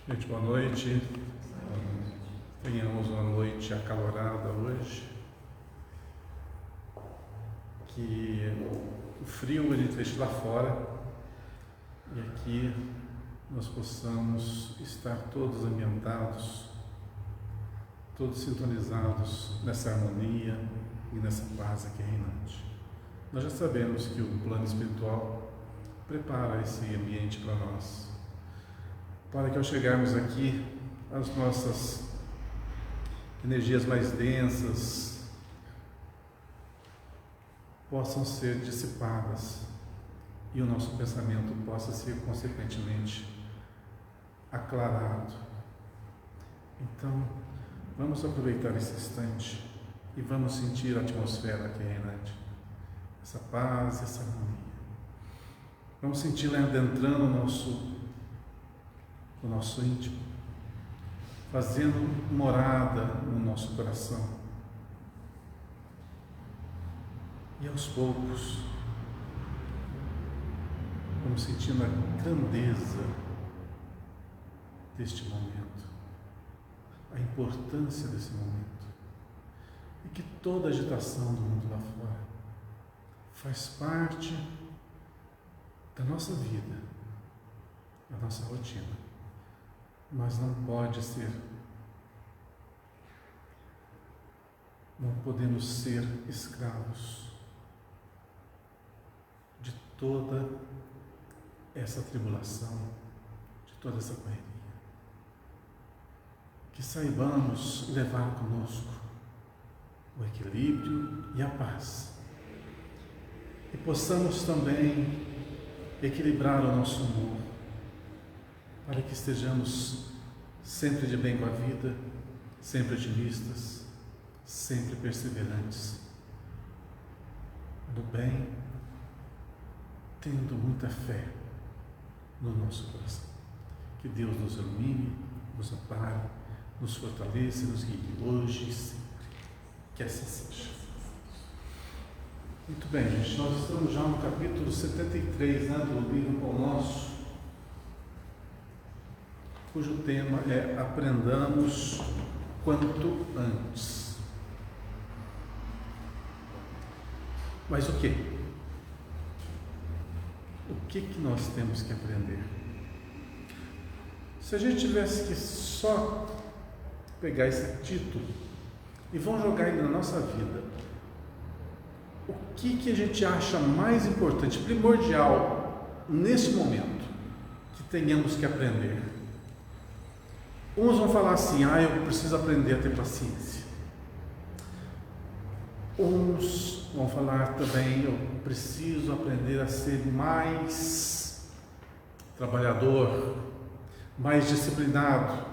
Gente, boa noite. Tenhamos uma noite acalorada hoje. Que o frio a gente deixe lá fora e aqui nós possamos estar todos ambientados, todos sintonizados nessa harmonia e nessa paz aqui reinante. Nós já sabemos que o plano espiritual prepara esse ambiente para nós, para que ao chegarmos aqui, as nossas energias mais densas possam ser dissipadas e o nosso pensamento possa ser consequentemente aclarado. Então, vamos aproveitar esse instante e vamos sentir a atmosfera aqui reinante, essa paz, essa harmonia. Vamos sentir ela adentrando no nosso íntimo, fazendo morada no nosso coração. E aos poucos, vamos sentindo a grandeza deste momento, a importância desse momento, e que toda a agitação do mundo lá fora faz parte da nossa vida, da nossa rotina, mas não pode ser. Não podemos ser escravos de toda essa tribulação, de toda essa correria. Que saibamos levar conosco o equilíbrio e a paz. E possamos também equilibrar o nosso humor, para que estejamos sempre de bem com a vida, sempre otimistas, sempre perseverantes no bem, tendo muita fé no nosso coração. Que Deus nos ilumine, nos ampare, nos fortaleça e nos guie hoje e sempre. Que assim seja. Muito bem, gente, nós estamos já no capítulo 73, do livro Pão Nosso, cujo tema é Aprendamos Quanto Antes. Mas o quê? O que nós temos que aprender? Se a gente tivesse que só pegar esse título e vamos jogar ele na nossa vida, o que a gente acha mais importante, primordial, nesse momento, que tenhamos que aprender? Uns vão falar assim, eu preciso aprender a ter paciência. Uns vão falar também, eu preciso aprender a ser mais trabalhador, mais disciplinado.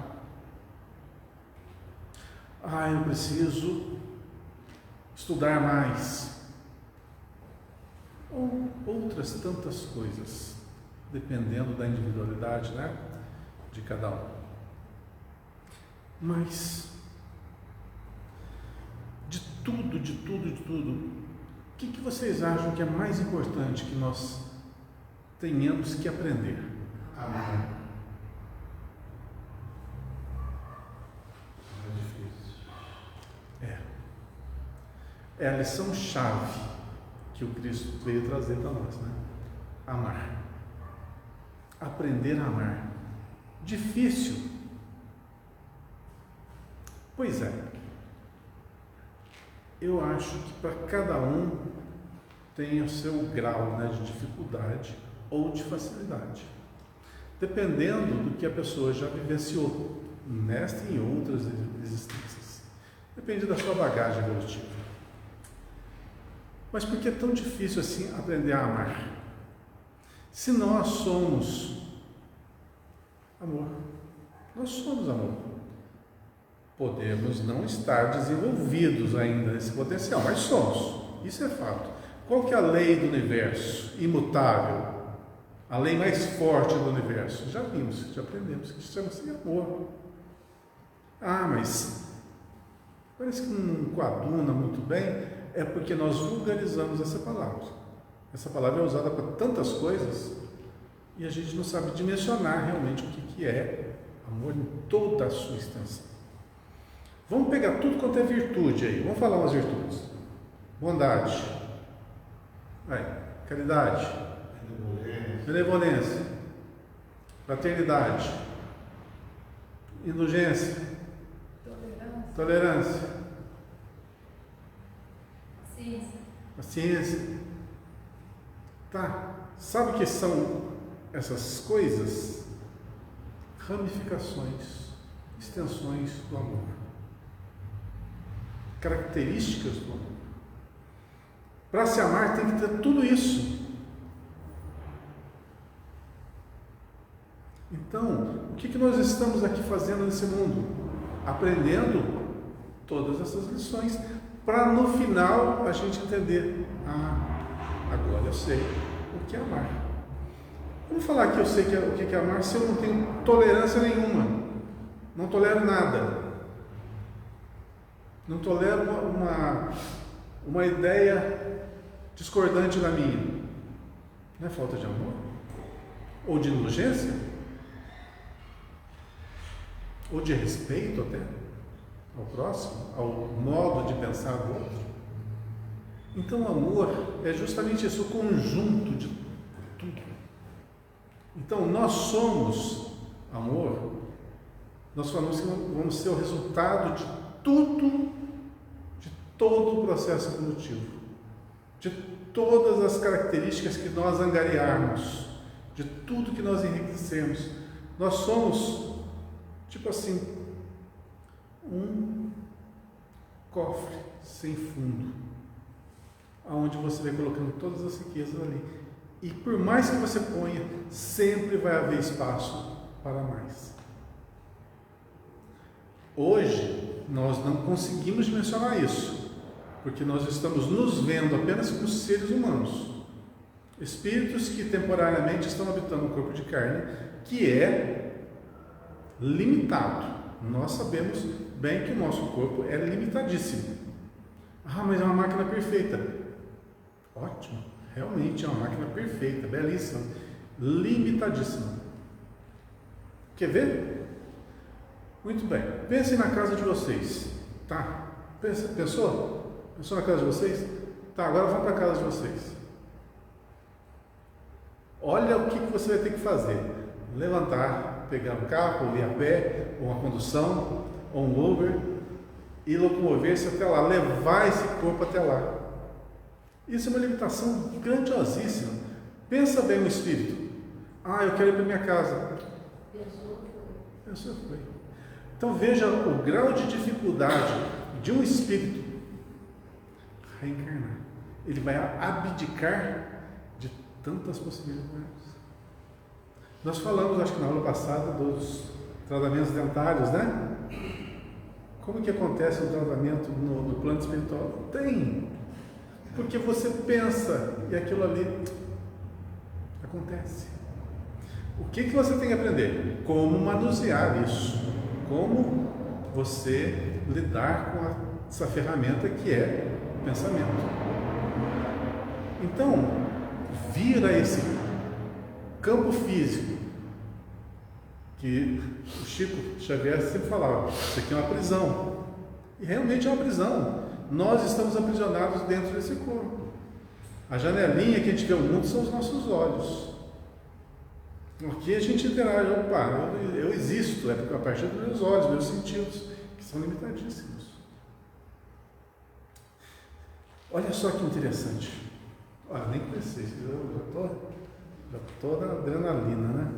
Eu preciso estudar mais. Ou outras tantas coisas, dependendo da individualidade, de cada um. Mas, de tudo, o que vocês acham que é mais importante que nós tenhamos que aprender? Amar. É difícil. É a lição-chave que o Cristo veio trazer para nós, Amar. Aprender a amar. Difícil. Pois é. Eu acho que para cada um tem o seu grau, de dificuldade ou de facilidade, dependendo do que a pessoa já vivenciou nesta e em outras existências. Depende da sua bagagem evolutiva. Mas por que é tão difícil assim aprender a amar? Se nós somos amor, nós somos amor. Podemos não estar desenvolvidos ainda nesse potencial, mas somos. Isso é fato. Qual que é a lei do universo? Imutável. A lei mais forte do universo. Já vimos, já aprendemos, que chama-se amor. Mas parece que não coaduna muito bem, é porque nós vulgarizamos essa palavra. Essa palavra é usada para tantas coisas e a gente não sabe dimensionar realmente o que é Amor em toda a sua extensão. Vamos pegar tudo quanto é virtude aí. Vamos falar umas virtudes. Bondade. Caridade. Benevolência. Fraternidade. Indulgência. Tolerância. Paciência. Tá. Sabe o que são essas coisas? Ramificações, extensões do amor. Características do amor. Para se amar tem que ter tudo isso. Então, o que nós estamos aqui fazendo nesse mundo? Aprendendo todas essas lições, para no final a gente entender: agora eu sei o que é amar. Vamos falar que eu sei o que é amar se eu não tenho tolerância nenhuma, não tolero nada, não tolero uma ideia discordante da minha. Não é falta de amor? Ou de indulgência? Ou de respeito até ao próximo, ao modo de pensar do outro? Então o amor é justamente isso, o conjunto de tudo. Então nós somos amor, nós falamos que vamos ser o resultado de tudo, de todo o processo evolutivo, de todas as características que nós angariarmos, de tudo que nós enriquecemos. Nós somos, tipo assim, um cofre sem fundo, aonde você vai colocando todas as riquezas ali. E por mais que você ponha, sempre vai haver espaço para mais. Hoje, nós não conseguimos mencionar isso, porque nós estamos nos vendo apenas como seres humanos, espíritos que temporariamente estão habitando um corpo de carne, que é limitado. Nós sabemos bem que o nosso corpo é limitadíssimo. Mas é uma máquina perfeita. Ótimo, realmente é uma máquina perfeita, belíssima, limitadíssima. Quer ver? Muito bem, pensem na casa de vocês, tá? Pensou? Pensou na casa de vocês? Tá, agora vamos para a casa de vocês. Olha o que você vai ter que fazer: levantar, pegar um carro, ou ir a pé, ou uma condução, ou um Uber, e locomover-se até lá, levar esse corpo até lá. Isso é uma limitação grandiosíssima. Pensa bem o espírito. Eu quero ir para minha casa. Pensou foi. Então veja o grau de dificuldade de um espírito reencarnar. Ele vai abdicar de tantas possibilidades. Nós falamos, acho que na aula passada, dos tratamentos dentários, né? Como que acontece o tratamento no plano espiritual? Tem! Porque você pensa e aquilo ali acontece. O que você tem que aprender? Como manusear isso. Como você lidar com essa ferramenta que é o pensamento. Então, vira esse campo físico, que o Chico Xavier sempre falava: isso aqui é uma prisão. E realmente é uma prisão. Nós estamos aprisionados dentro desse corpo. A janelinha que a gente vê o mundo são os nossos olhos. Aqui a gente interage: eu existo, é a partir dos meus olhos, meus sentidos, que são limitadíssimos. Olha só que interessante. Nem comecei, já estou na adrenalina, né?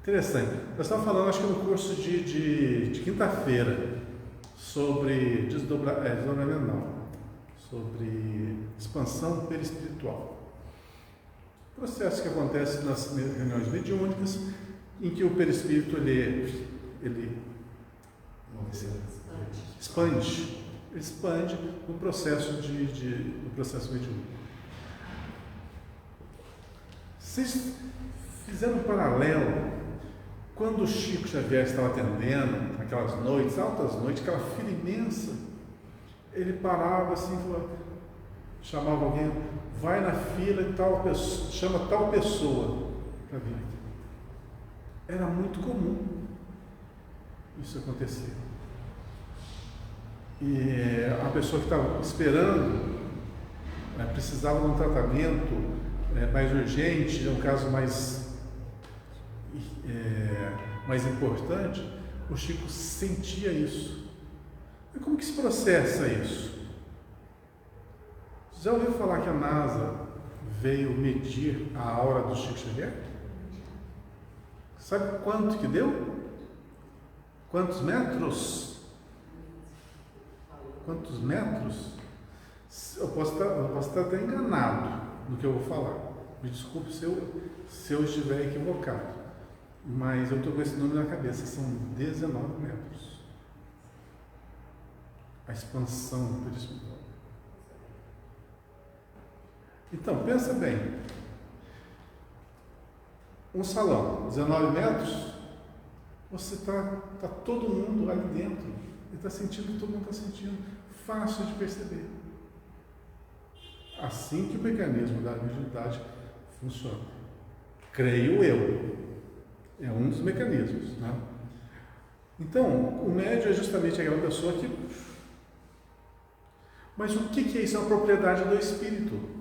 Interessante. Nós estávamos falando, acho que no curso de quinta-feira, sobre desdobramento não, sobre expansão perispiritual. Processo que acontece nas reuniões mediúnicas, em que o perispírito ele expande no processo no processo mediúnico. Vocês fizeram um paralelo quando o Chico Xavier estava atendendo aquelas noites, altas noites, aquela fila imensa. Ele parava assim, chamava alguém: vai na fila e tal pessoa, chama tal pessoa para vir aqui. Era muito comum. isso acontecer. E a pessoa que estava esperando, precisava de um tratamento mais urgente, um caso mais importante, o Chico sentia isso. E como que se processa isso? Já ouviu falar que a NASA veio medir a aura do Chico Xavier? Sabe quanto que deu? Quantos metros? Quantos metros? Eu posso estar até enganado no que eu vou falar. Me desculpe se eu estiver equivocado. Mas eu estou com esse número na cabeça. São 19 metros. A expansão do perispírito. Então, pensa bem. Um salão, 19 metros, você está todo mundo ali dentro. Ele está sentindo o que todo mundo está sentindo. Fácil de perceber. Assim que o mecanismo da mediunidade funciona. Creio eu. É um dos mecanismos. Né? Então, o médium é justamente aquela pessoa que... Mas o que é isso? É uma propriedade do espírito.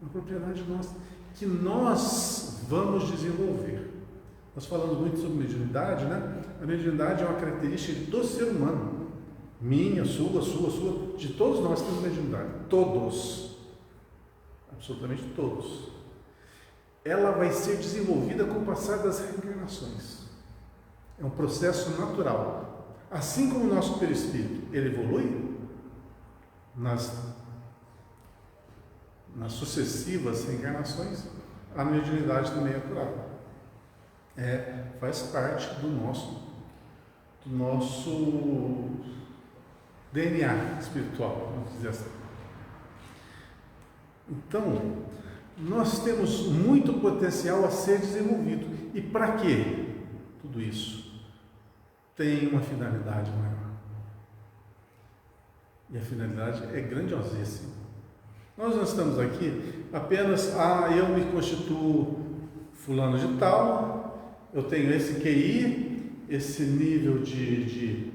Uma propriedade nossa, que nós vamos desenvolver. Nós falamos muito sobre mediunidade, né? A mediunidade é uma característica do ser humano. Minha, sua, de todos nós temos mediunidade. Todos. Absolutamente todos. Ela vai ser desenvolvida com o passar das reencarnações. É um processo natural. Assim como o nosso perispírito, ele evolui nas sucessivas reencarnações, a mediunidade também é curada. Faz parte do nosso DNA espiritual, vamos dizer assim. Então, nós temos muito potencial a ser desenvolvido. E para quê? Tudo isso tem uma finalidade maior. E a finalidade é grandiosíssima. Nós não estamos aqui apenas, eu me constituo fulano de tal, eu tenho esse QI, esse nível de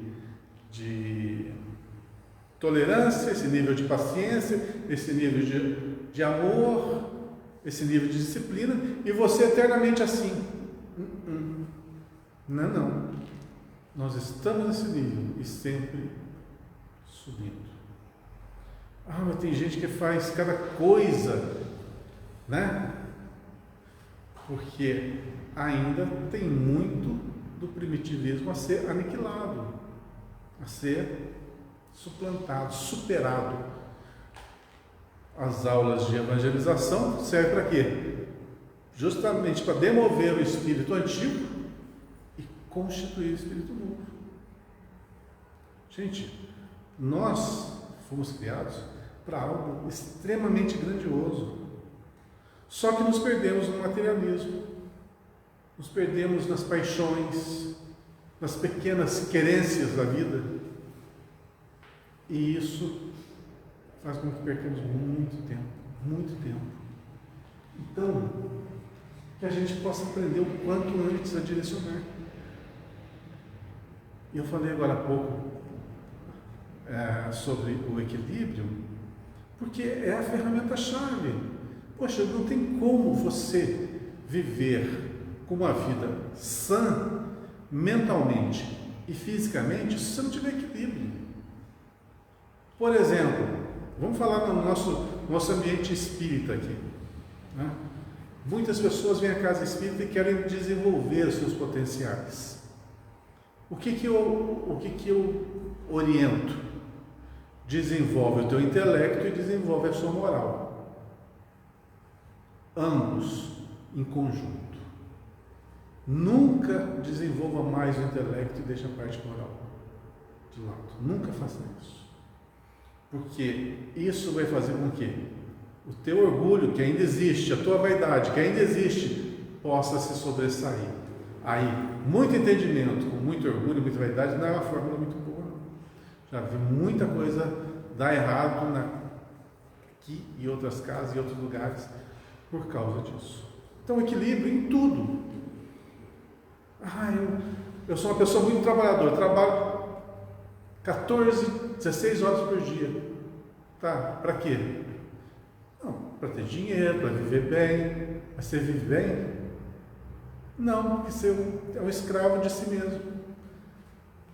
tolerância, esse nível de paciência, esse nível de amor, esse nível de disciplina, e você eternamente assim. Não. Nós estamos nesse nível e sempre subindo. Mas tem gente que faz cada coisa, né? Porque ainda tem muito do primitivismo a ser aniquilado, a ser suplantado, superado. As aulas de evangelização servem para quê? Justamente para demover o espírito antigo e constituir o espírito novo. Gente, nós fomos criados para algo extremamente grandioso. Só que nos perdemos no materialismo, nos perdemos nas paixões, nas pequenas querências da vida. E isso faz com que percamos muito tempo. Então, que a gente possa aprender o quanto antes a direcionar. E eu falei agora há pouco sobre o equilíbrio, porque é a ferramenta-chave. Poxa, não tem como você viver com uma vida sã, mentalmente e fisicamente, se você não tiver equilíbrio. Por exemplo, vamos falar no nosso ambiente espírita aqui. Né? Muitas pessoas vêm à casa espírita e querem desenvolver os seus potenciais. O que eu oriento? Desenvolve o teu intelecto e desenvolve a sua moral. Ambos em conjunto. Nunca desenvolva mais o intelecto e deixe a parte moral de lado. Nunca faça isso. Porque isso vai fazer com que o teu orgulho, que ainda existe, a tua vaidade, que ainda existe, possa se sobressair. Aí, muito entendimento, com muito orgulho, muita vaidade, não é uma fórmula muito boa. Já vi muita coisa dar errado aqui e outras casas e outros lugares por causa disso. Então, equilíbrio em tudo. Eu sou uma pessoa muito trabalhadora, trabalho 14, 16 horas por dia. Tá, para quê? Não, para ter dinheiro, para viver bem. Mas você vive bem? Não, porque você é um escravo de si mesmo.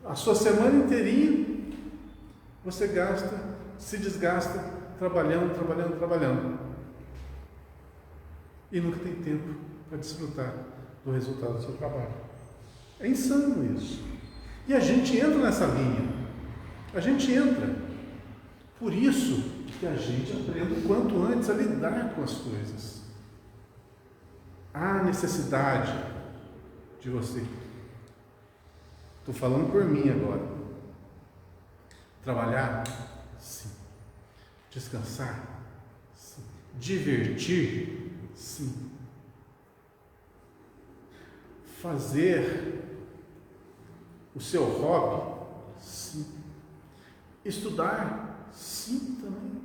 A sua semana inteirinha você gasta, se desgasta, trabalhando. E nunca tem tempo para desfrutar do resultado do seu trabalho. É insano isso. E a gente entra nessa linha. A gente entra. Por isso que a gente aprende o quanto antes a lidar com as coisas. Há necessidade de você. Estou falando por mim agora. Trabalhar? Sim. Descansar? Sim. Divertir? Sim. Fazer o seu hobby? Sim. Estudar? Sim, também.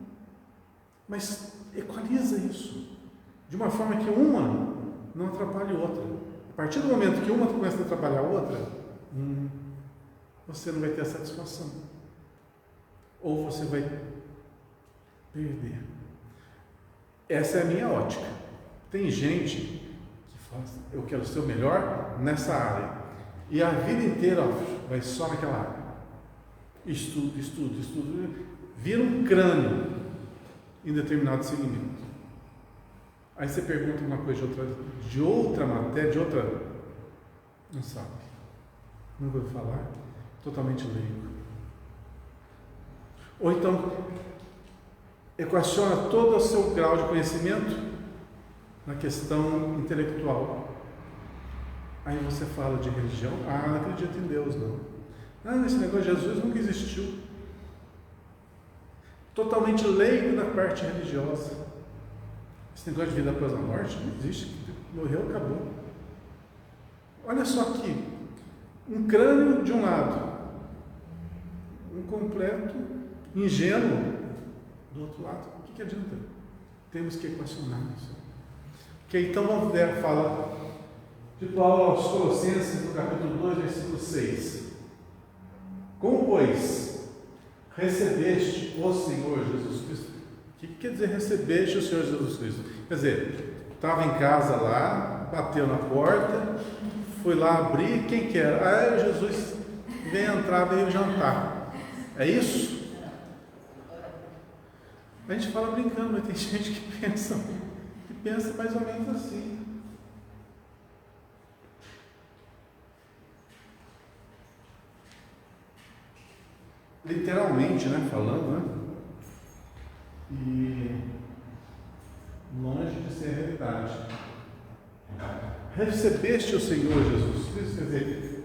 Mas equaliza isso. De uma forma que uma não atrapalhe outra. A partir do momento que uma começa a atrapalhar a outra, você não vai ter a satisfação. Ou você vai perder. Essa é a minha ótica. Tem gente que fala assim, eu quero ser o melhor nessa área. E a vida inteira vai só naquela área. Estudo. Vira um crânio em determinado segmento. Aí você pergunta uma coisa de outra matéria, de outra... Não sabe. Nunca ouviu falar. Totalmente leigo. Ou então, equaciona todo o seu grau de conhecimento na questão intelectual. Aí você fala de religião. Não acredito em Deus, não. Esse negócio de Jesus nunca existiu. Totalmente leigo na parte religiosa. Esse negócio de vida após a morte não existe. Morreu, acabou. Olha só aqui. Um crânio de um lado. Um completo ingênuo do outro lado. O que adianta? Temos que equacionar isso. Então vamos ver a fala de Paulo aos Colossenses, no capítulo 2, versículo 6. Como, pois, recebeste o Senhor Jesus Cristo? O que quer dizer recebeste o Senhor Jesus Cristo? Quer dizer, estava em casa lá, bateu na porta, fui lá abrir, quem que era? Jesus veio entrar, veio jantar. É isso? A gente fala brincando, mas tem gente que pensa mais ou menos assim. Literalmente, falando, e longe de ser a realidade. Recebeste o Senhor Jesus Cristo, quer dizer,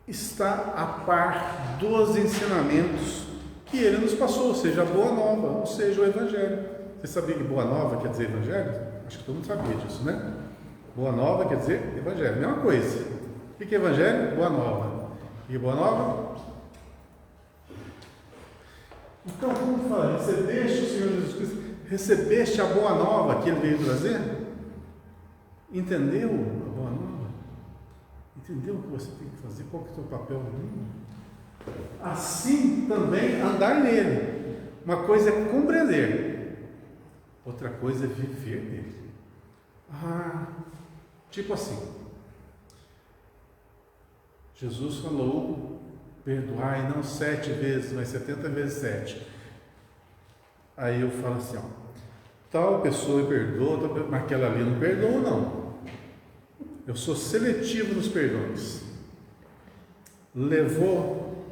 está a par dos ensinamentos que Ele nos passou, ou seja, a Boa Nova, ou seja, o Evangelho. Você sabia que Boa Nova quer dizer Evangelho? Acho que todo mundo sabia disso, né? Boa Nova quer dizer Evangelho, mesma coisa. O que é Evangelho? Boa Nova. E Boa Nova? Então, como fala? Recebeste o Senhor Jesus Cristo? Recebeste a Boa Nova que Ele veio trazer? Entendeu a Boa Nova? Entendeu o que você tem que fazer? Qual que é o seu papel no mundo? Assim também andar nele. Uma coisa é compreender, outra coisa é viver nele. Tipo assim, Jesus falou, perdoai não 7 vezes, mas 70 vezes 7. Aí eu falo assim, tal pessoa perdoa, mas aquela ali não perdoa, não. Eu sou seletivo nos perdões. Levou,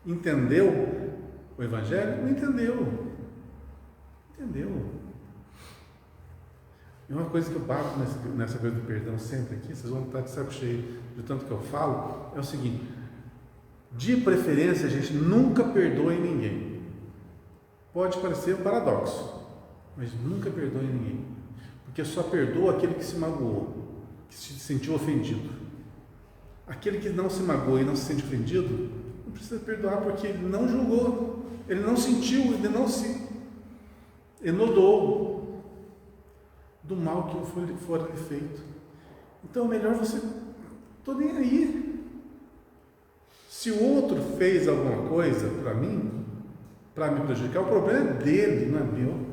entendeu o Evangelho? Não entendeu. E uma coisa que eu bato nessa coisa do perdão sempre aqui, vocês vão estar de saco cheio de tanto que eu falo, é o seguinte: de preferência, a gente nunca perdoe ninguém. Pode parecer um paradoxo, mas nunca perdoe ninguém, porque só perdoa aquele que se magoou, que se sentiu ofendido. Aquele que não se magoou e não se sente ofendido, não precisa perdoar, porque ele não julgou, ele não sentiu, ele não se enodou do mal que for feito. Então é melhor você Estou nem aí. Se o outro fez alguma coisa para mim, para me prejudicar, o problema é dele, não é meu.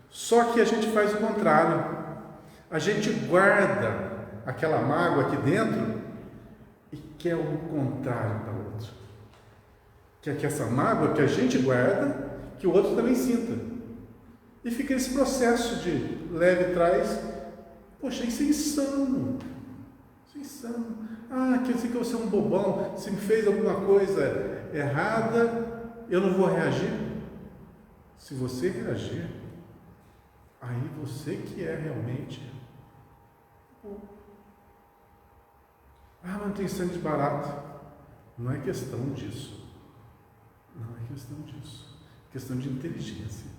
Só que a gente faz o contrário. A gente guarda aquela mágoa aqui dentro e quer o contrário para o outro. Quer que essa mágoa que a gente guarda, que o outro também sinta. E fica esse processo de leve e trás. Poxa, isso é insano. Isso é insano. Quer dizer que você é um bobão. Se me fez alguma coisa errada, eu não vou reagir. Se você reagir, aí você que é realmente. Mas não tem sangue de barata. Não é questão disso. Não é questão disso. É questão de inteligência.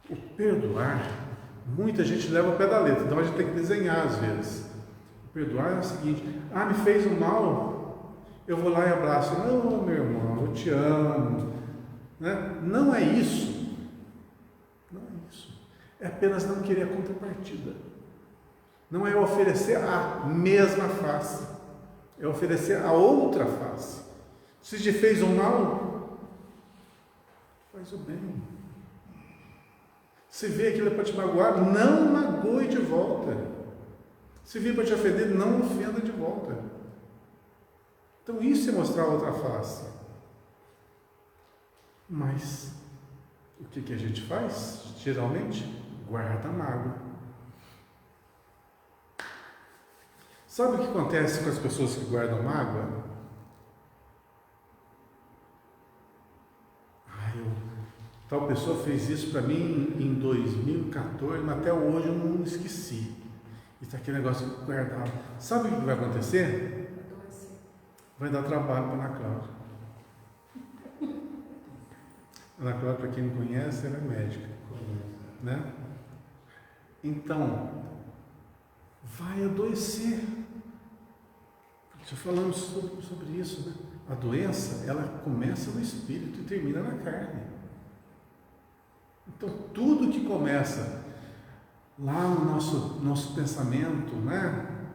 O perdoar, muita gente leva ao pé da letra, então a gente tem que desenhar às vezes. O perdoar é o seguinte: me fez um mal, eu vou lá e abraço. Não, meu irmão, eu te amo. Né? Não é isso. Não é isso. É apenas não querer a contrapartida. Não é oferecer a mesma face. É oferecer a outra face. Se te fez um mal, faz o bem. Se vê aquilo para te magoar, não magoe de volta. Se vir para te ofender, não ofenda de volta. Então isso é mostrar a outra face. Mas o que a gente faz? Geralmente, guarda a mágoa. Sabe o que acontece com as pessoas que guardam mágoa? Tal pessoa fez isso para mim em 2014, mas até hoje eu não esqueci. E está aquele negócio guardado. Sabe o que vai acontecer? Vai dar trabalho para a Ana Cláudia. Ana Cláudia, para quem não conhece, ela é médica. Né? Então, vai adoecer. Já falamos sobre isso, né? A doença, ela começa no espírito e termina na carne. Então, tudo que começa lá no nosso pensamento, né,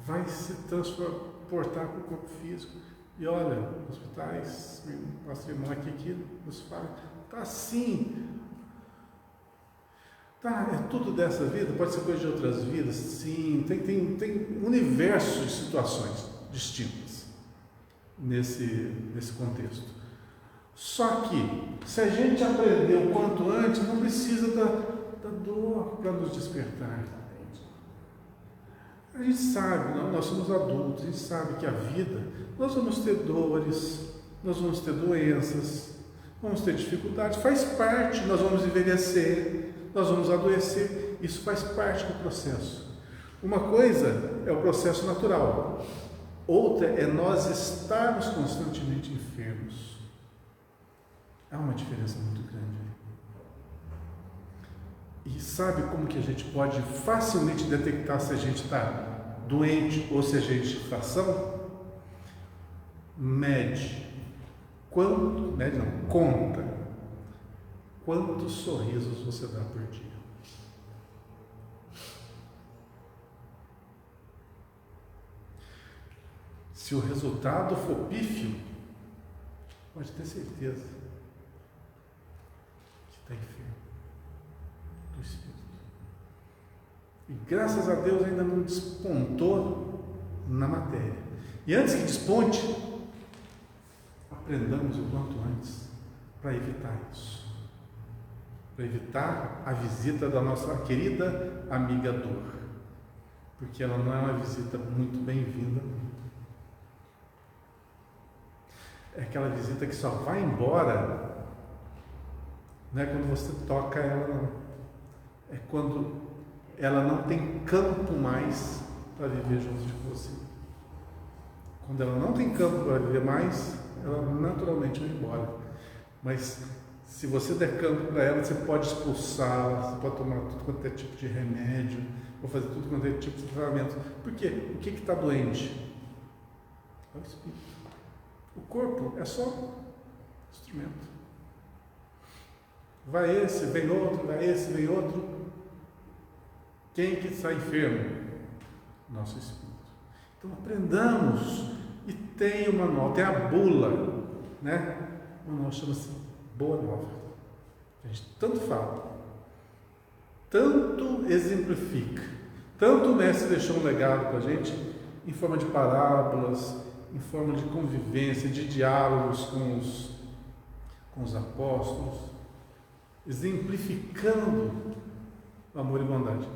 vai se transportar para o corpo físico. E olha, hospitais, nosso irmão aqui nos fala, tá assim. Tá, é tudo dessa vida? Pode ser coisa de outras vidas? Sim, tem um universo de situações distintas nesse contexto. Só que, se a gente aprender o quanto antes, não precisa da dor para nos despertar. A gente sabe, nós somos adultos, a gente sabe que a vida, nós vamos ter dores, nós vamos ter doenças, vamos ter dificuldades, faz parte, nós vamos envelhecer, nós vamos adoecer, isso faz parte do processo. Uma coisa é o processo natural, outra é nós estarmos constantemente enfermos. Há uma diferença muito grande. E sabe como que a gente pode facilmente detectar se a gente está doente ou se a gente está são? Conta quantos sorrisos você dá por dia. Se o resultado for pífio, pode ter certeza que está enfermo do espírito. E graças a Deus ainda não despontou na matéria. E antes que desponte, aprendamos o quanto antes para evitar isso. Para evitar a visita da nossa querida amiga dor. Porque ela não é uma visita muito bem-vinda. É aquela visita que só vai embora, não é quando você toca ela, não. É quando ela não tem campo mais para viver junto de você. Quando ela não tem campo para viver mais, ela naturalmente vai embora. Mas se você der campo para ela, você pode expulsá-la, você pode tomar tudo quanto é tipo de remédio, ou fazer tudo quanto é tipo de tratamento. Por quê? O que está doente? É o espírito. O corpo é só instrumento. Vai esse, vem outro, vai esse, vem outro. Quem que está enfermo? nosso espírito. Então aprendamos, e tem o manual, tem a bula, né? O manual chama-se Boa Nova. A gente tanto fala, tanto exemplifica, tanto o mestre deixou um legado para a gente em forma de parábolas, em forma de convivência, de diálogos com os apóstolos, exemplificando o amor e bondade.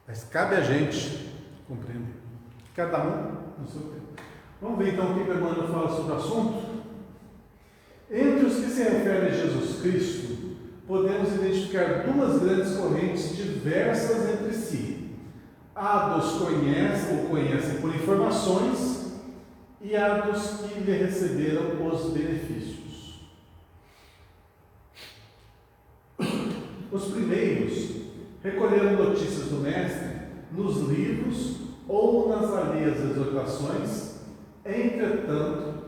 Mas cabe a gente compreender, cada um no seu tempo. Vamos ver então o que a Emmanuel fala sobre o assunto? Entre os que se referem a Jesus Cristo, podemos identificar duas grandes correntes diversas entre si. A dos que conhecem por informações e a dos que lhe receberam os benefícios. Os primeiros recolheram notícias do Mestre nos livros ou nas alheias exortações, entretanto,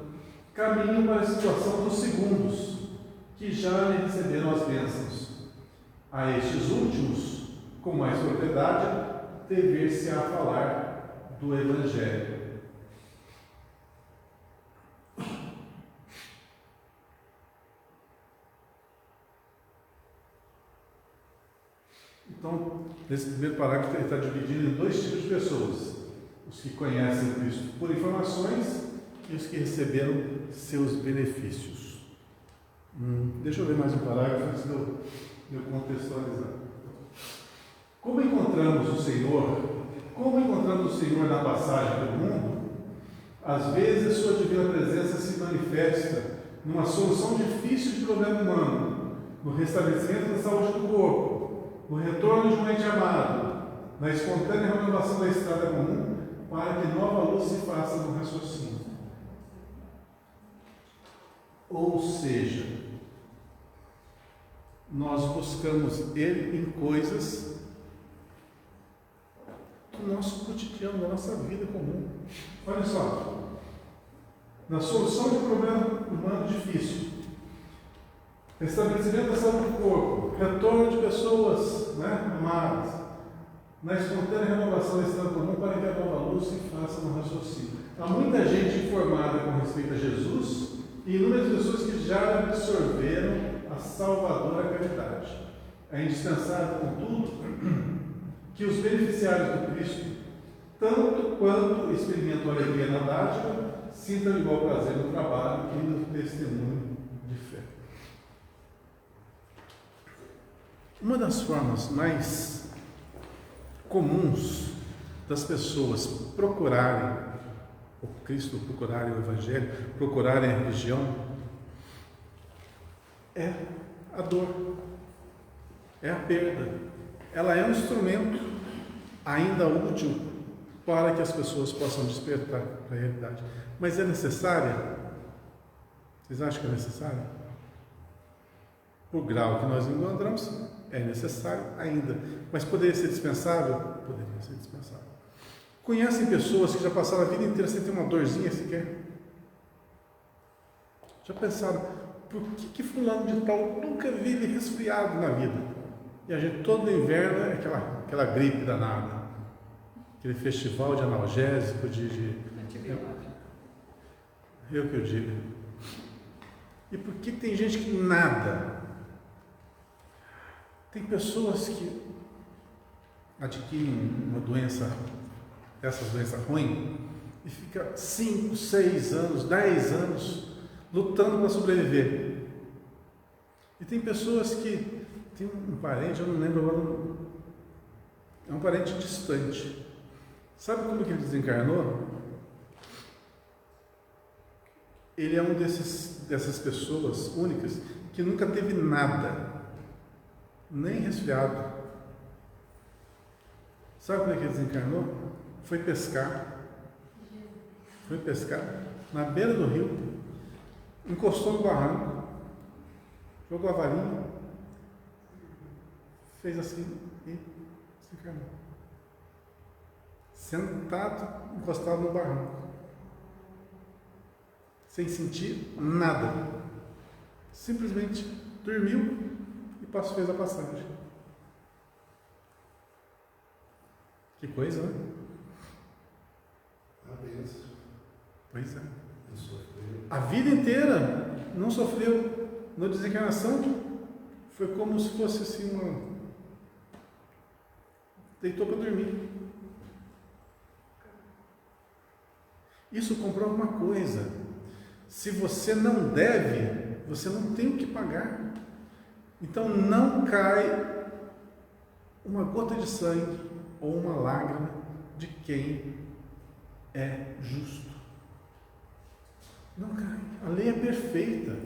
caminham para a situação dos segundos, que já lhe receberam as bênçãos. A estes últimos, com mais propriedade, dever-se-á falar do Evangelho. Então, nesse primeiro parágrafo, ele está dividido em dois tipos de pessoas: os que conhecem o Cristo por informações e os que receberam seus benefícios. Deixa eu ler mais um parágrafo antes de eu contextualizar. Como encontramos o Senhor na passagem pelo mundo, às vezes sua divina presença se manifesta numa solução difícil de problema humano, no restabelecimento da saúde do corpo, no retorno de um ente amado, na espontânea renovação da estrada comum, para que nova luz se faça no raciocínio. Ou seja, nós buscamos Ele em coisas do nosso cotidiano, da nossa vida comum. Olha só, na solução de um problema humano difícil, restabelecimento da saúde do corpo, retorno de pessoas, amadas, na espontânea renovação da estrada comum, para que a nova luz se faça no raciocínio. Há muita gente informada com respeito a Jesus e inúmeras pessoas que já absorveram a salvadora caridade. É indispensável, contudo, que os beneficiários do Cristo, tanto quanto experimentam a alegria na dádiva, sintam igual prazer no trabalho e no testemunho de fé. Uma das formas mais comuns das pessoas procurarem o Cristo, procurarem o Evangelho, procurarem a religião, é a dor, é a perda. Ela é um instrumento ainda útil para que as pessoas possam despertar para a realidade. Mas é necessária? Vocês acham que é necessária? Por grau que nós encontramos, é necessário ainda. Mas poderia ser dispensável? Poderia ser dispensável. Conhecem pessoas que já passaram a vida inteira sem ter uma dorzinha sequer? Já pensaram, por que fulano de tal nunca vive resfriado na vida? E a gente todo inverno é aquela gripe danada, aquele festival de analgésico, eu que eu digo. E por que tem gente que nada? Tem pessoas que adquirem uma doença, essas doenças ruins, e fica 5, 6 anos, 10 anos lutando para sobreviver. E tem pessoas que tem um parente, eu não lembro agora, é um parente distante. Sabe como que ele desencarnou? Ele é dessas pessoas únicas que nunca teve nada, nem resfriado. Sabe como é que ele desencarnou? Foi pescar na beira do rio, encostou no barranco, jogou a varinha, fez assim e desencarnou. Sentado, encostado no barranco, sem sentir nada, simplesmente dormiu e fez a passagem. Que coisa, né? A bênção. Pois é. Não sofreu. A vida inteira não sofreu. Na desencarnação foi como se fosse assim uma... Deitou para dormir. Isso comprova uma coisa: se você não deve, você não tem o que pagar. Então não cai uma gota de sangue ou uma lágrima de quem é justo. Não cai. A lei é perfeita.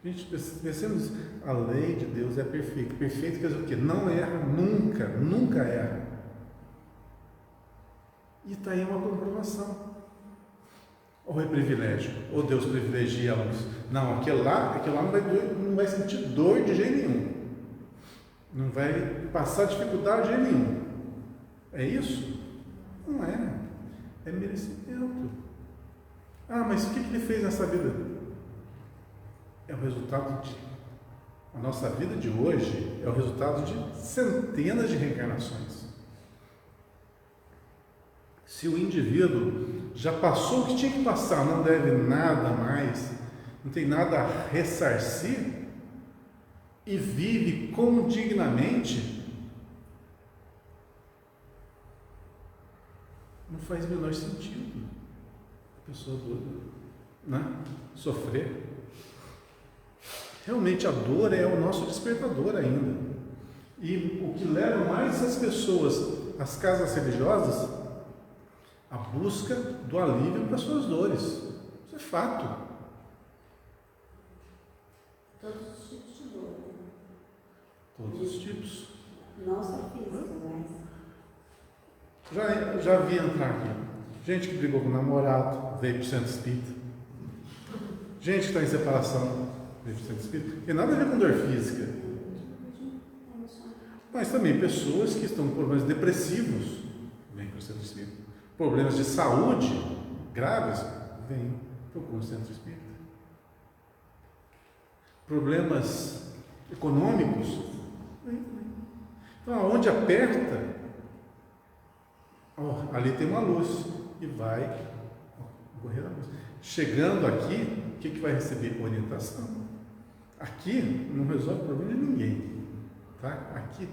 A gente pensemos, a lei de Deus é perfeita. Perfeito quer dizer o quê? Não erra nunca, nunca erra. E está aí uma comprovação. Ou é privilégio, ou Deus privilegia a luz. Não, aquele lá não vai sentir dor de jeito nenhum. Não vai passar dificuldade de jeito nenhum. É isso? Não é. É merecimento. Ah, mas o que ele fez nessa vida? É o resultado de... A nossa vida de hoje é o resultado de centenas de reencarnações. Se o indivíduo já passou o que tinha que passar, não deve nada mais, não tem nada a ressarcir, e vive como dignamente, não faz o menor sentido a pessoa doida, né? Sofrer. Realmente a dor é o nosso despertador ainda. E o que leva mais as pessoas às casas religiosas, a busca do alívio para suas dores. Isso é fato. Todos os tipos de dor. Todos os tipos. Não só física, mas... Já vi entrar aqui gente que brigou com o namorado, veio para o centro espírita. Gente que está em separação, veio para o centro espírita. Tem nada a ver com dor física. Mas também pessoas que estão com problemas depressivos, vêm para o centro espírita. Problemas de saúde graves, vêm para o centro espírita. Problemas econômicos, vêm. Então, onde aperta, ali tem uma luz e vai correr a luz. Chegando aqui, o que vai receber? Orientação. Aqui não resolve o problema de ninguém. Tá? Aqui,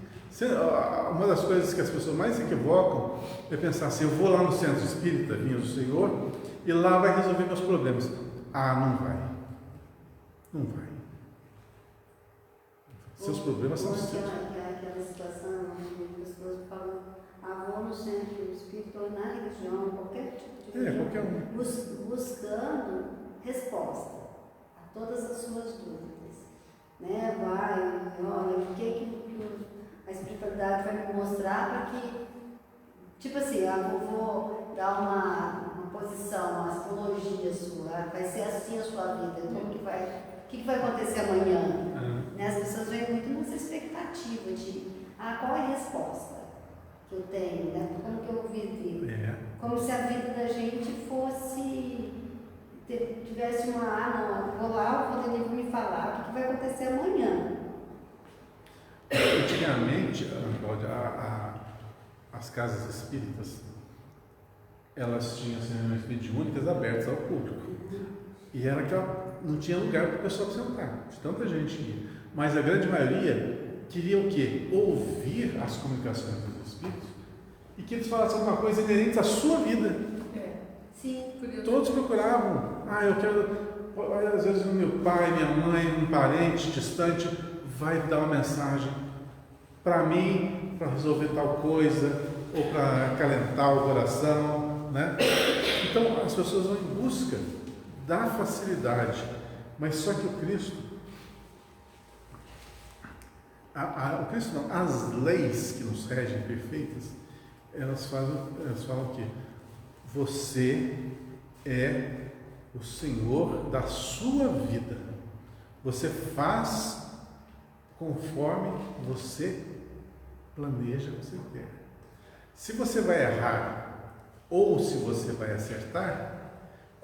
uma das coisas que as pessoas mais se equivocam é pensar assim: eu vou lá no centro espírita, vinha do Senhor, e lá vai resolver meus problemas. Não vai. Não vai. Seus problemas são seus. Aquela situação onde as pessoas falam: vou no centro espírita ou na religião, qualquer tipo de religião, qualquer um. Buscando resposta a todas as suas dúvidas. Né? Olha, o que a espiritualidade vai me mostrar para que, tipo assim, eu vou dar uma posição, uma astrologia sua, vai ser assim a sua vida, então o que vai acontecer amanhã? Né? As pessoas vêm muito nessa expectativa de, qual é a resposta que eu tenho, né? Como que eu vivo? Como se a vida da gente fosse... tivesse não, vou lá, o poder me falar o que vai acontecer amanhã. Antigamente, as casas espíritas, elas tinham reuniões mediúnicas abertas ao público. E era que não tinha lugar para o pessoal sentar, de tanta gente ia. Mas a grande maioria queria o quê? Ouvir as comunicações dos espíritos e que eles falassem alguma coisa inerente à sua vida. Sim, todos procuravam. Eu quero, às vezes o meu pai, minha mãe, um parente distante vai dar uma mensagem para mim, para resolver tal coisa, ou para acalentar o coração, né? Então as pessoas vão em busca da facilidade, mas só que o Cristo, o Cristo não, as leis que nos regem perfeitas, elas falam o quê? Você é o Senhor da sua vida. Você faz conforme você planeja, você quer. Se você vai errar ou se você vai acertar,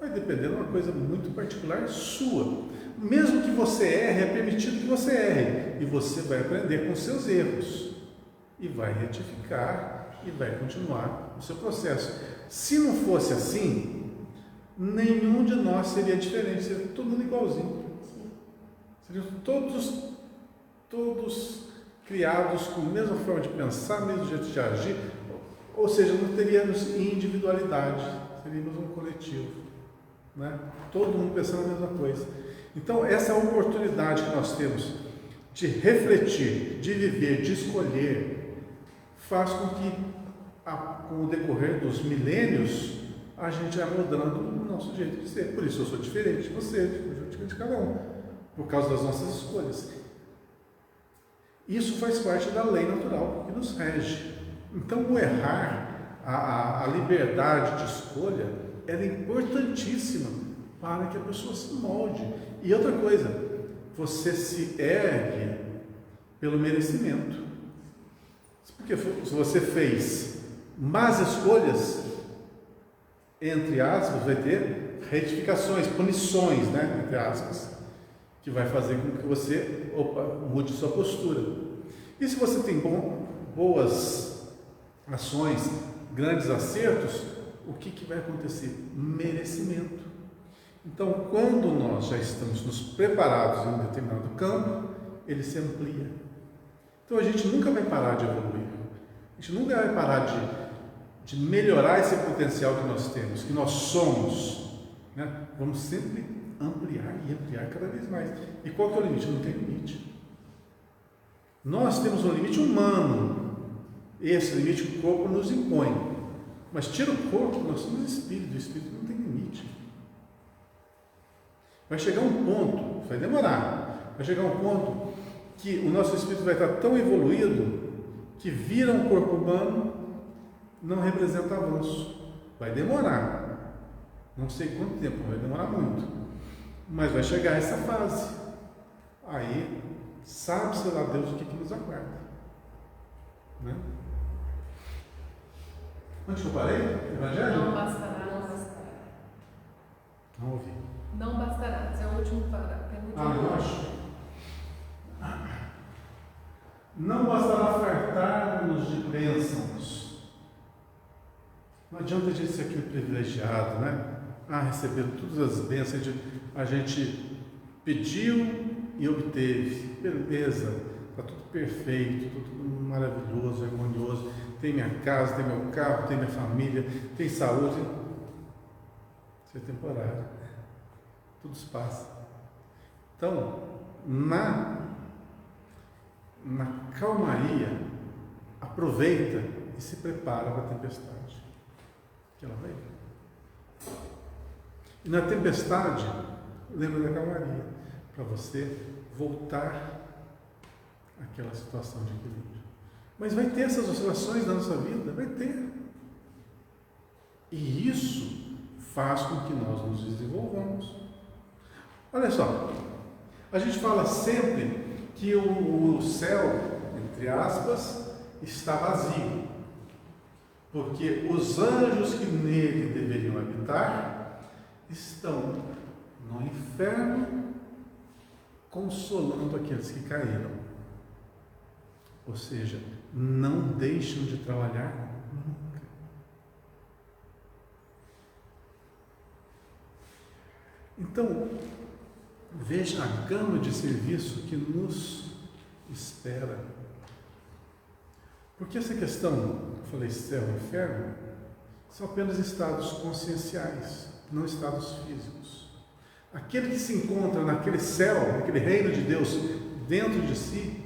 vai depender de uma coisa muito particular sua. Mesmo que você erre, é permitido que você erre. E você vai aprender com seus erros. E vai retificar e vai continuar o seu processo. Se não fosse assim, nenhum de nós seria diferente, seria todo mundo igualzinho. Seriam todos criados com a mesma forma de pensar, mesmo jeito de agir, ou seja, não teríamos individualidade, seríamos um coletivo, né? Todo mundo pensando a mesma coisa. Então, essa oportunidade que nós temos de refletir, de viver, de escolher, faz com que, com o decorrer dos milênios, a gente vai mudando o nosso jeito de ser. Por isso eu sou diferente de você, diferente de cada um, por causa das nossas escolhas. Isso faz parte da lei natural que nos rege. Então, o errar, a liberdade de escolha, ela é importantíssima para que a pessoa se molde. E outra coisa, você se ergue pelo merecimento. Porque se você fez más escolhas, entre aspas, vai ter retificações, punições, né, entre aspas, que vai fazer com que você mude sua postura. E se você tem boas ações, grandes acertos, o que vai acontecer? Merecimento. Então, quando nós já estamos nos preparados em um determinado campo, ele se amplia. Então, a gente nunca vai parar de evoluir. A gente nunca vai parar de melhorar esse potencial que nós temos, que nós somos, né? Vamos sempre ampliar e ampliar cada vez mais. E qual que é o limite? Não tem limite. Nós temos um limite humano. Esse limite que o corpo nos impõe. Mas tira o corpo, nós somos espírito. O espírito não tem limite. Vai chegar um ponto, vai demorar, vai chegar um ponto que o nosso espírito vai estar tão evoluído que vira um corpo humano não representa avanço. Vai demorar. Não sei quanto tempo, vai demorar muito. Mas vai chegar essa fase. Aí, sabe-se lá Deus o que nos aguarda. Né? Onde que eu parei? Evangelho? Não bastará. Não ouvi. Não bastará. Esse é o último parágrafo. Eu acho. Não bastará fartar-nos de bênçãos. Não adianta a gente ser aquele privilegiado, né? Receber todas as bênçãos. A gente pediu e obteve. Beleza, está tudo perfeito, tudo maravilhoso, harmonioso. Tem minha casa, tem meu carro, tem minha família, tem saúde. Isso é temporário. Tudo se passa. Então, na calmaria, aproveita e se prepara para a tempestade, que ela vai vir. E na tempestade, lembra da calmaria, para você voltar àquela situação de equilíbrio. Mas vai ter essas oscilações na nossa vida, vai ter. E isso faz com que nós nos desenvolvamos. Olha só, a gente fala sempre que o céu, entre aspas, está vazio, porque os anjos que nele deveriam habitar estão no inferno consolando aqueles que caíram. Ou seja, não deixam de trabalhar nunca. Então, veja a gama de serviço que nos espera. Porque essa questão, eu falei céu e inferno, são apenas estados conscienciais, não estados físicos. Aquele que se encontra naquele céu, naquele reino de Deus dentro de si,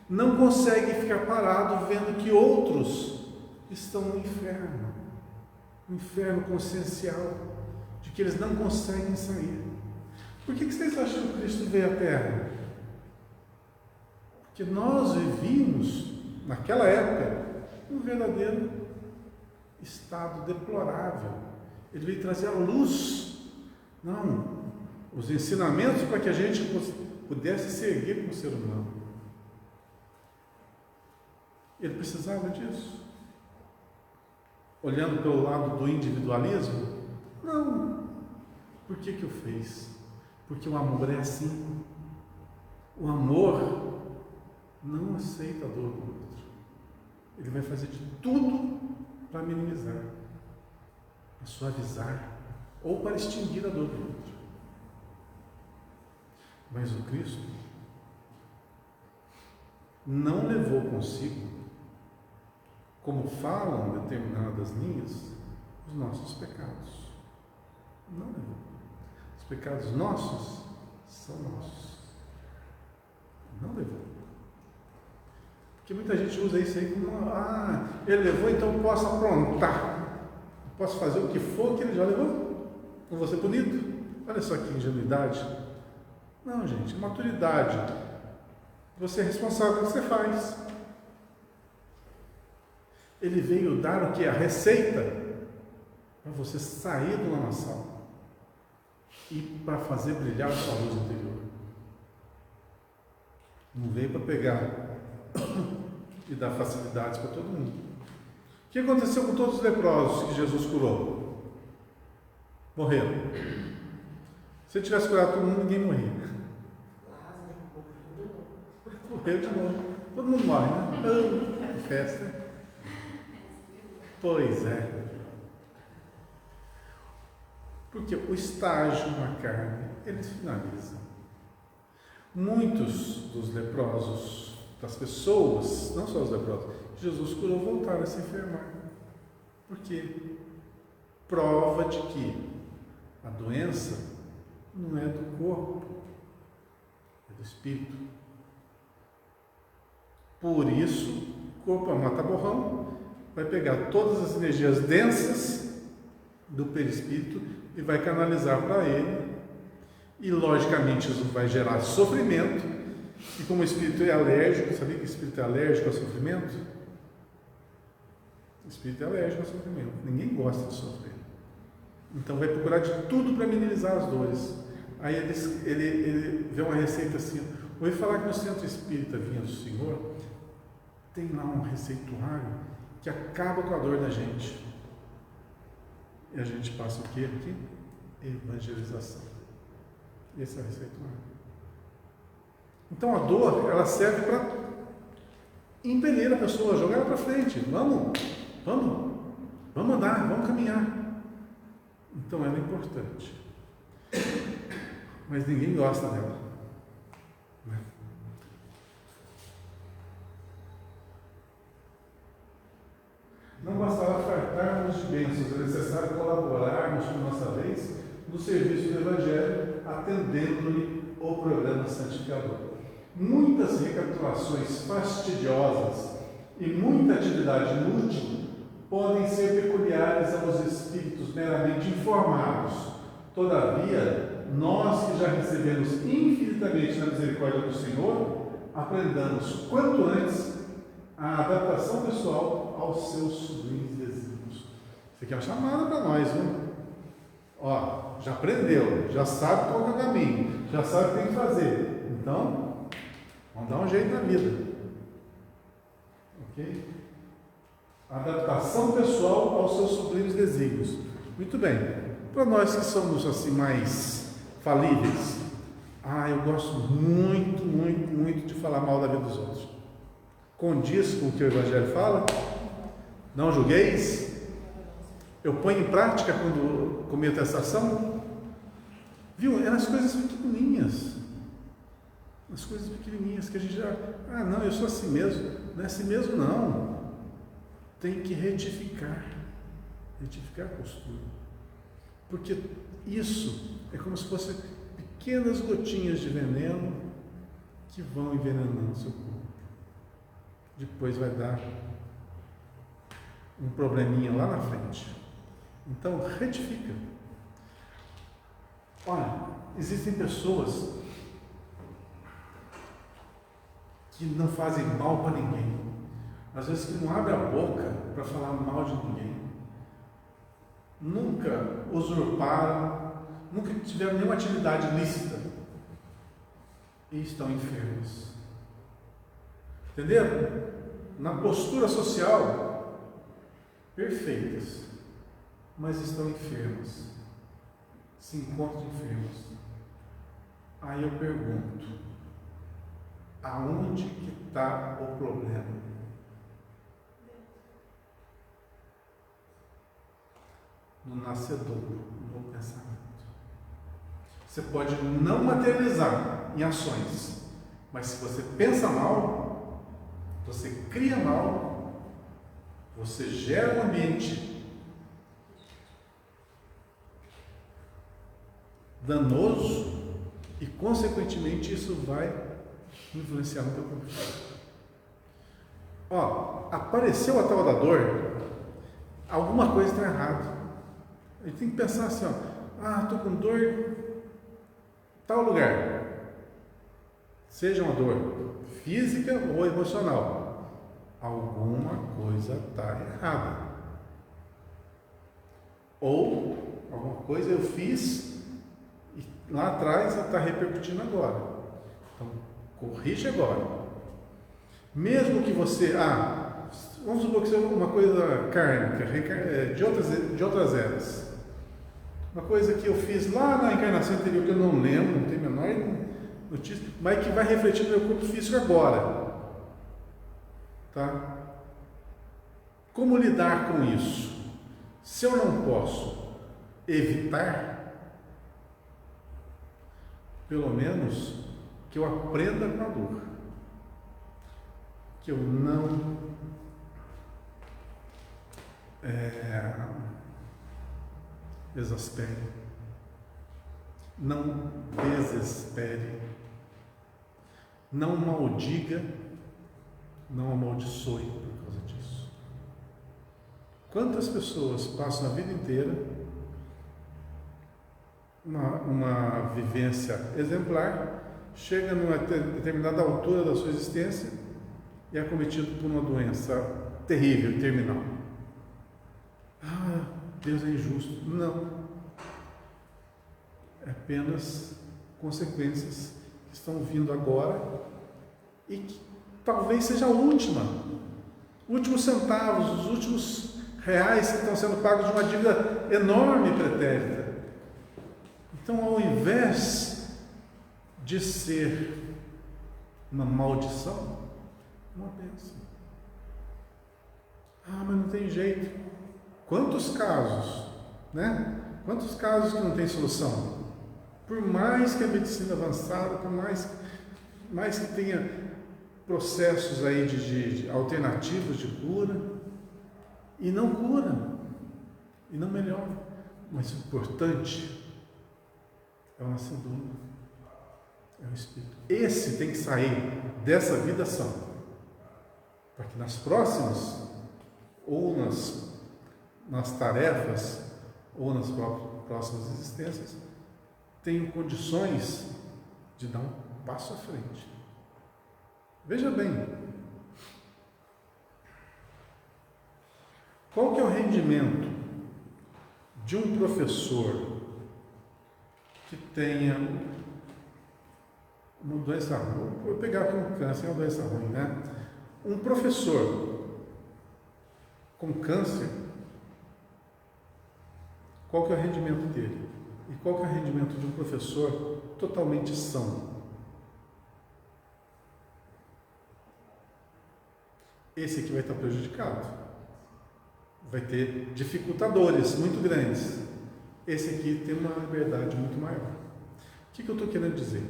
não consegue ficar parado vendo que outros estão no inferno consciencial, de que eles não conseguem sair. Por que vocês acham que Cristo veio à Terra? Porque nós vivíamos, naquela época, um verdadeiro estado deplorável. Ele veio trazer a luz, não, os ensinamentos para que a gente pudesse se erguer como ser humano. Ele precisava disso. Olhando pelo lado do individualismo, não. Por que o fez? Porque o amor é assim. O amor não aceita a dor do outro. ele vai fazer de tudo para minimizar, para suavizar ou para extinguir a dor do outro. Mas o Cristo não levou consigo, como falam determinadas linhas, os nossos pecados. Não levou. Os pecados nossos são nossos. Não levou. Porque muita gente usa isso aí como, ele levou, então eu posso aprontar. Eu posso fazer o que for que ele já levou. Não vou ser punido. Olha só que ingenuidade. Não, gente, é maturidade. Você é responsável pelo que você faz. Ele veio dar o que? A receita para você sair do lamaçal e para fazer brilhar a sua luz interior. Não veio para pegar e dar facilidades para todo mundo. O que aconteceu com todos os leprosos que Jesus curou? Morreram. Se ele tivesse curado todo mundo, ninguém morria. Morreu de novo. Todo mundo morre, né? Que festa. Pois é. Porque o estágio na carne, ele finaliza. Muitos dos leprosos, das pessoas, não só os leprosos, Jesus curou, voltaram a se enfermar. Por quê? Prova de que a doença não é do corpo, é do espírito. Por isso, o corpo é um mata-borrão, vai pegar todas as energias densas do perispírito e vai canalizar para ele. E, logicamente, isso vai gerar sofrimento. E como o espírito é alérgico, sabia que o espírito é alérgico ao sofrimento? O espírito é alérgico ao sofrimento. Ninguém gosta de sofrer. Então, vai procurar de tudo para minimizar as dores. Aí ele vê uma receita assim. Ouvi falar que no centro espírita Vinha do Senhor tem lá um receituário que acaba com a dor da gente. E a gente passa o que aqui? Evangelização. Esse é o receituário. Então a dor, ela serve para impelir a pessoa, jogar ela para frente. Vamos andar, vamos caminhar. Então ela é importante. Mas ninguém gosta dela. Não bastava fartarmos de bênçãos, é necessário colaborarmos por nossa vez no serviço do Evangelho, atendendo-lhe o programa santificador. Muitas recapitulações fastidiosas e muita atividade inútil podem ser peculiares aos espíritos meramente informados. Todavia, nós que já recebemos infinitamente na misericórdia do Senhor, aprendamos quanto antes a adaptação pessoal aos seus sublimes desígnios. Isso aqui é uma chamada para nós, viu? Já aprendeu, já sabe qual é o caminho, já sabe o que tem que fazer. Então, vamos dar um jeito na vida. Ok? Adaptação pessoal aos seus sublimes desígnios. Muito bem. Para nós que somos assim mais falíveis, eu gosto muito de falar mal da vida dos outros. Condiz com o que o Evangelho fala? Não julgueis? Eu ponho em prática quando cometo essa ação? Viu? É nas coisas pequenininhas. Nas coisas pequenininhas que a gente já... não, eu sou assim mesmo. Não é assim mesmo, não. Tem que retificar. Retificar a postura. Porque isso é como se fossem pequenas gotinhas de veneno que vão envenenando o seu corpo. Depois vai dar um probleminha lá na frente. Então, retifica. Olha, existem pessoas que não fazem mal para ninguém. Às vezes que não abrem a boca para falar mal de ninguém. Nunca usurparam, nunca tiveram nenhuma atividade lícita. E estão enfermos. Entenderam? Na postura social, perfeitas, mas estão enfermas, se encontram enfermas. Aí eu pergunto, aonde que está o problema? no nascedor, no pensamento. Você pode não materializar em ações, mas se você pensa mal, você cria mal, você gera um ambiente danoso e, consequentemente, isso vai influenciar no teu comportamento. Apareceu a tal da dor, alguma coisa está errada. A gente tem que pensar assim, estou com dor em tal lugar. Seja uma dor física ou emocional. Alguma coisa está errada. Ou alguma coisa eu fiz e lá atrás está repercutindo agora. Então, corrige agora. Mesmo que você, vamos supor que seja uma coisa kármica, de outras eras. Uma coisa que eu fiz lá na encarnação anterior, que eu não lembro, não tenho a menor notícia, mas que vai refletir no meu corpo físico agora. Tá? Como lidar com isso? Se eu não posso evitar, pelo menos que eu aprenda com a dor. Que eu não exaspere, não desespere, não maldiga, não amaldiçoe por causa disso. Quantas pessoas passam a vida inteira uma vivência exemplar, chega numa determinada altura da sua existência e é acometido por uma doença terrível, terminal. Deus é injusto. Não. É apenas consequências que estão vindo agora e que talvez seja a última. Últimos centavos, os últimos reais que estão sendo pagos de uma dívida enorme pretérita. Então, ao invés de ser uma maldição, uma bênção. Mas não tem jeito. Quantos casos, né? Quantos casos que não tem solução? Por mais que a medicina avançada, por mais que tenha processos aí de alternativos de cura, e não cura, e não melhora. Mas o importante é o nascedor, é o Espírito. Esse tem que sair dessa vida sã, para que nas próximas, ou nas tarefas, ou nas próximas existências, tenham condições de dar um passo à frente. Veja bem, qual que é o rendimento de um professor que tenha uma doença ruim? Vou pegar aqui um câncer, é uma doença ruim, né? Um professor com câncer, qual que é o rendimento dele? E qual que é o rendimento de um professor totalmente são? Esse aqui vai estar prejudicado. Vai ter dificultadores muito grandes. Esse aqui tem uma liberdade muito maior. O que eu estou querendo dizer?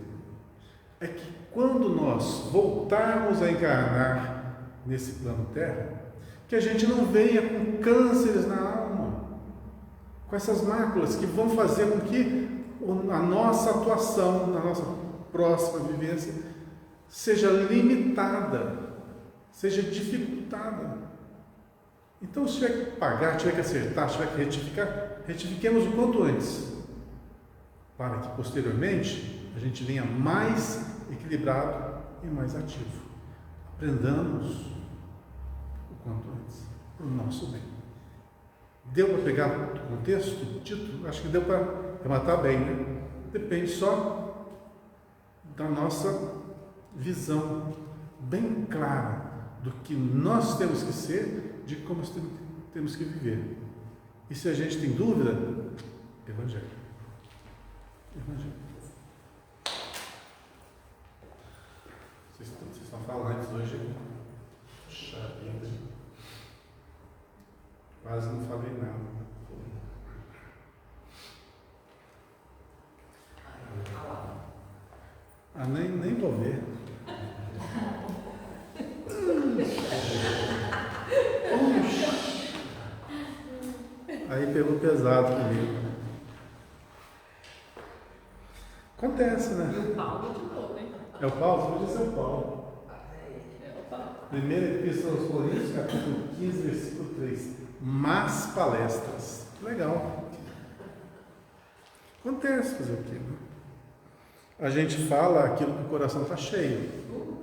É que quando nós voltarmos a encarnar nesse plano Terra, que a gente não venha com cânceres na alma, com essas máculas que vão fazer com que a nossa atuação, na nossa próxima vivência, seja limitada, seja dificultada. Então, se tiver que pagar, tiver que acertar, tiver que retificar, retifiquemos o quanto antes, para que posteriormente a gente venha mais equilibrado e mais ativo. Aprendamos o quanto antes, para o nosso bem. Deu para pegar o contexto, o título? Acho que deu para rematar bem, né? Depende só da nossa visão bem clara do que nós temos que ser, de como temos que viver. E se a gente tem dúvida, Evangelho. Evangelho. Vocês estão falando hoje. Puxa vida. Quase não falei nada. para ver. Aí pegou pesado comigo. Acontece, né? E o Paulo de novo, hein? É o Paulo? Pode ser o Paulo. É o Paulo. Primeira Epístola aos Coríntios, capítulo 15, versículo 3. Más palestras. Legal. Acontece fazer o quê? Né? A gente fala aquilo que o coração está cheio.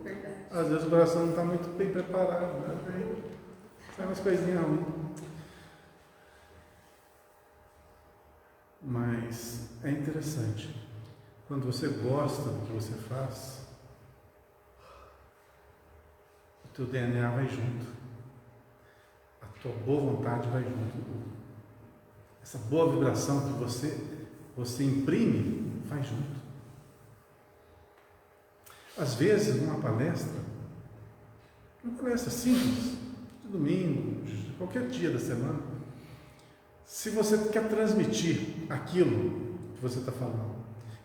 Verdade. Às vezes o coração não está muito bem preparado, né? Aí sai umas coisinhas ruins. Mas é interessante. Quando você gosta do que você faz, o teu DNA vai junto. A tua boa vontade vai junto. Essa boa vibração que você imprime, vai junto. Às vezes, numa palestra simples, de domingo, de qualquer dia da semana, se você quer transmitir aquilo que você está falando,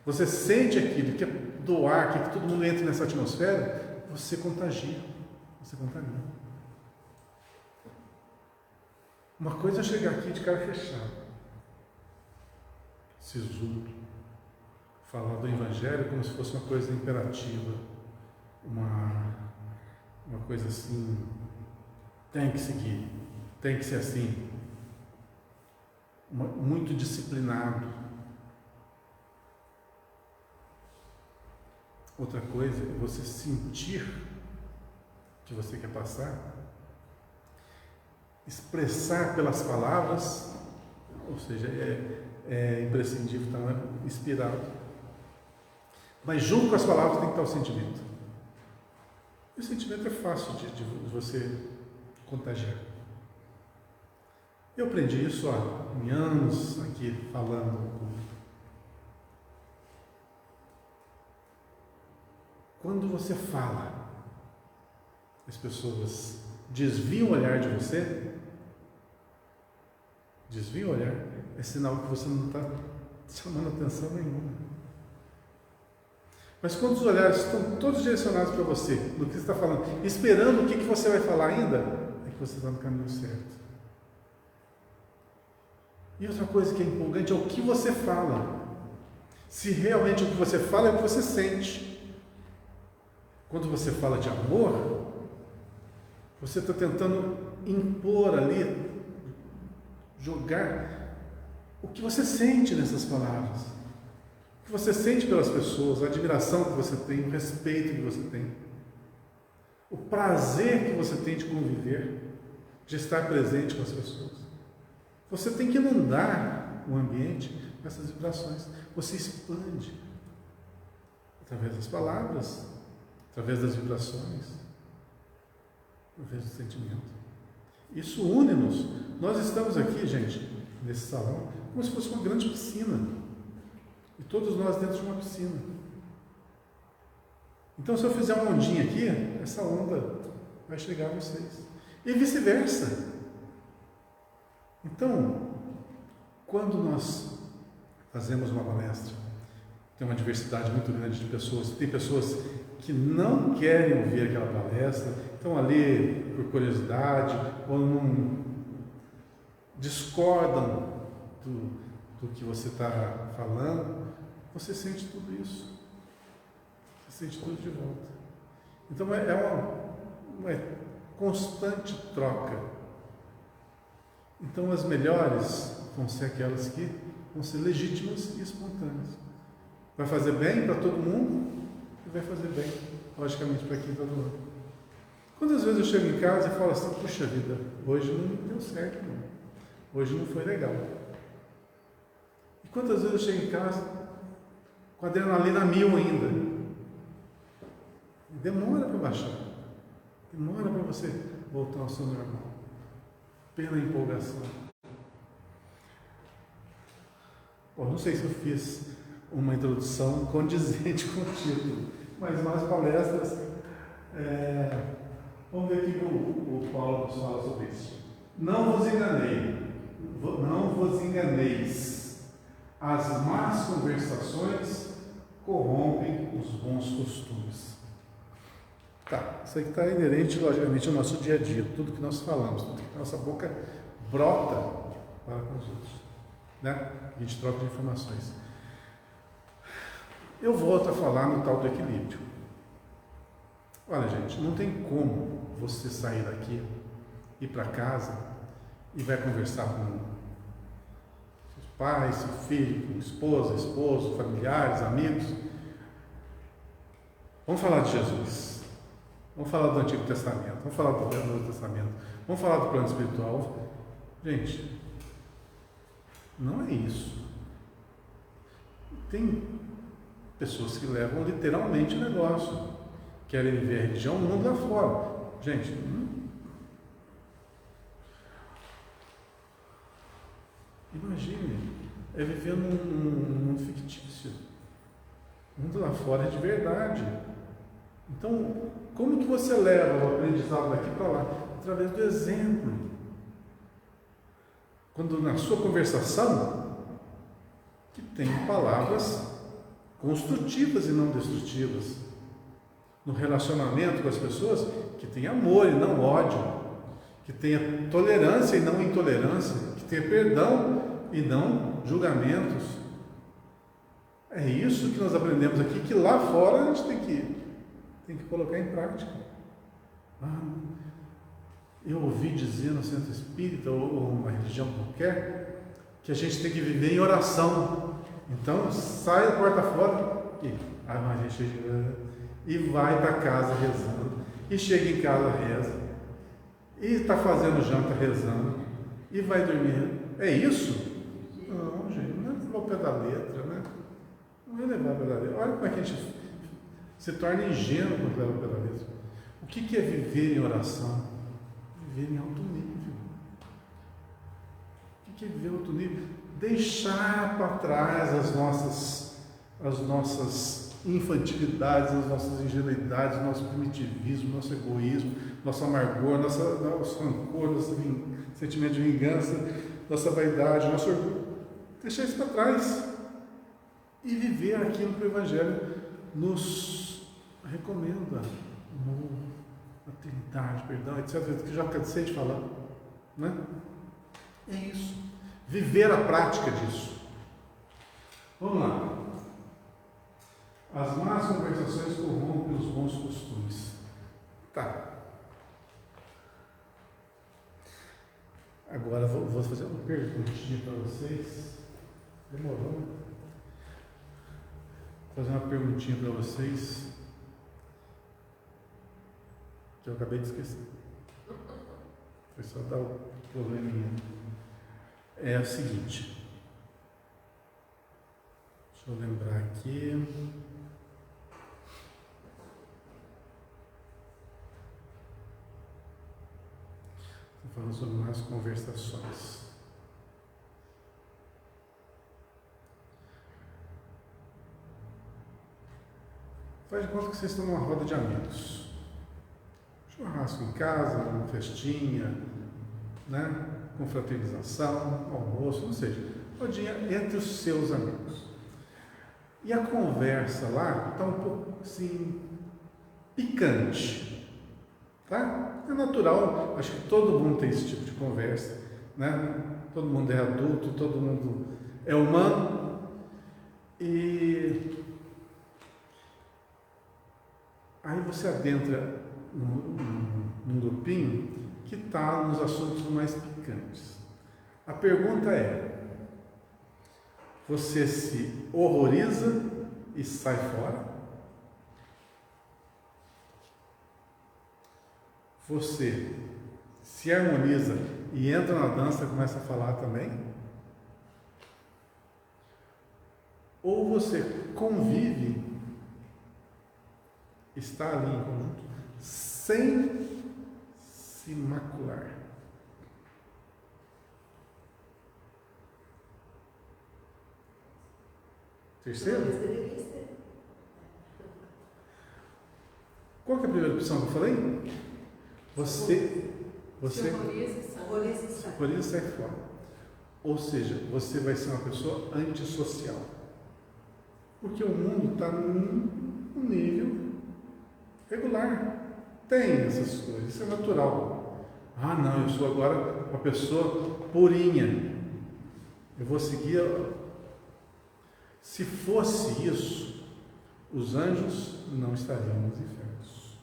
você sente aquilo, quer doar, quer que todo mundo entre nessa atmosfera, você contagia, você contamina. Uma coisa é chegar aqui de cara fechada, sisudo, falar do Evangelho como se fosse uma coisa imperativa, uma coisa assim, tem que seguir, tem que ser assim, muito disciplinado. Outra coisa é você sentir que você quer passar, expressar pelas palavras, ou seja, é imprescindível estar inspirado. Mas junto com as palavras tem que estar o sentimento. E o sentimento é fácil de você contagiar. Eu aprendi isso em anos aqui falando. Quando você fala, as pessoas desviam o olhar de você, é sinal que você não está chamando atenção nenhuma. Mas quando os olhares estão todos direcionados para você, no que você está falando, esperando o que você vai falar ainda, é que você está no caminho certo. E outra coisa que é empolgante é o que você fala. Se realmente o que você fala é o que você sente. Quando você fala de amor, você está tentando impor ali, jogar o que você sente nessas palavras. O que você sente pelas pessoas, a admiração que você tem, o respeito que você tem, o prazer que você tem de conviver, de estar presente com as pessoas. Você tem que inundar o ambiente com essas vibrações. Você expande através das palavras, através das vibrações, através do sentimento. Isso une-nos. Nós estamos aqui, gente, nesse salão, como se fosse uma grande piscina. E todos nós dentro de uma piscina. Então, se eu fizer uma ondinha aqui, essa onda vai chegar a vocês. E vice-versa. Então, quando nós fazemos uma palestra, tem uma diversidade muito grande de pessoas, tem pessoas que não querem ouvir aquela palestra, estão ali por curiosidade, ou não discordam do que você está falando, você sente tudo isso. Você sente tudo de volta. Então é uma constante troca. Então as melhores vão ser aquelas que vão ser legítimas e espontâneas. Vai fazer bem para todo mundo e vai fazer bem, logicamente, para quem está do lado. Quantas vezes eu chego em casa e falo assim, puxa vida, hoje não deu certo, não. Hoje não foi legal. E quantas vezes eu chego em casa com a adrenalina 1000 ainda. Demora para baixar. Demora para você voltar ao seu normal. Pela empolgação. Bom, não sei se eu fiz uma introdução condizente com o título, mas mais palestras. Vamos ver aqui o Paulo nos fala sobre isso. Não vos enganeis. As más conversações corrompem os bons costumes. Tá, isso aí está inerente, logicamente, ao nosso dia a dia, tudo que nós falamos, tudo que nossa boca brota para com os outros, né? A gente troca de informações. Eu volto a falar no tal do equilíbrio. Olha, gente, não tem como você sair daqui, ir para casa e vai conversar com seus pais, seu filho, com esposa, esposo, familiares, amigos. Vamos falar de Jesus. Vamos falar do Antigo Testamento. Vamos falar do Novo Testamento. Vamos falar do plano espiritual. Gente, não é isso. Tem pessoas que levam literalmente o negócio. Querem viver a religião no mundo lá fora. Gente, imagine, é viver num mundo fictício. O mundo lá fora é de verdade. Então, como que você leva o aprendizado daqui para lá? Através do exemplo. Quando na sua conversação, que tem palavras construtivas e não destrutivas. No relacionamento com as pessoas, que tenha amor e não ódio, que tenha tolerância e não intolerância, que tenha perdão e não julgamentos. É isso que nós aprendemos aqui, que lá fora a gente tem que colocar em prática. Eu ouvi dizer no centro espírita ou uma religião qualquer que a gente tem que viver em oração. Então sai da porta fora e vai para casa rezando, e chega em casa reza, e está fazendo janta rezando, e vai dormir. É isso? Não, gente, não é levar o pé da letra, né? Não é levar o pé da letra. Olha como é que a gente se torna ingênuo quando leva o pé da letra. O que é viver em oração? Viver em alto nível. O que é viver em alto nível? Deixar para trás as nossas infantilidades, as nossas ingenuidades, o nosso primitivismo, nosso egoísmo, nosso amargor, nosso rancor, nosso sentimento de vingança, nossa vaidade, nosso orgulho. Deixar isso para trás e viver aquilo que o Evangelho nos recomenda. Amor, fraternidade, perdão, etc., que já cansei de falar, né? É isso. Viver a prática disso. Vamos lá. As más conversações corrompem os bons costumes. Tá. Agora vou fazer uma perguntinha para vocês. Demorou? Vou fazer uma perguntinha para vocês que eu acabei de esquecer. Foi só dar o probleminha. É o seguinte. Deixa eu lembrar aqui. Estou falando sobre mais conversações. Faz de conta que vocês estão numa roda de amigos. Churrasco em casa, uma festinha, né? Confraternização, almoço, não seja, rodinha entre os seus amigos. E a conversa lá está um pouco assim, picante, tá? É natural, acho que todo mundo tem esse tipo de conversa, né? Todo mundo é adulto, todo mundo é humano, e aí você adentra num grupinho que está nos assuntos mais picantes. A pergunta é: você se horroriza e sai fora? Você se harmoniza e entra na dança e começa a falar também? Ou você convive, está ali em conjunto, sem se macular? Terceiro? Qual que é a primeira opção que eu falei? Você horroriza e sai fora. Ou seja, você vai ser uma pessoa antissocial. Porque o mundo está num nível regular. Tem essas coisas, isso é natural. Ah, não, eu sou agora uma pessoa purinha. Eu vou seguir. Se fosse isso, os anjos não estariam nos infernos.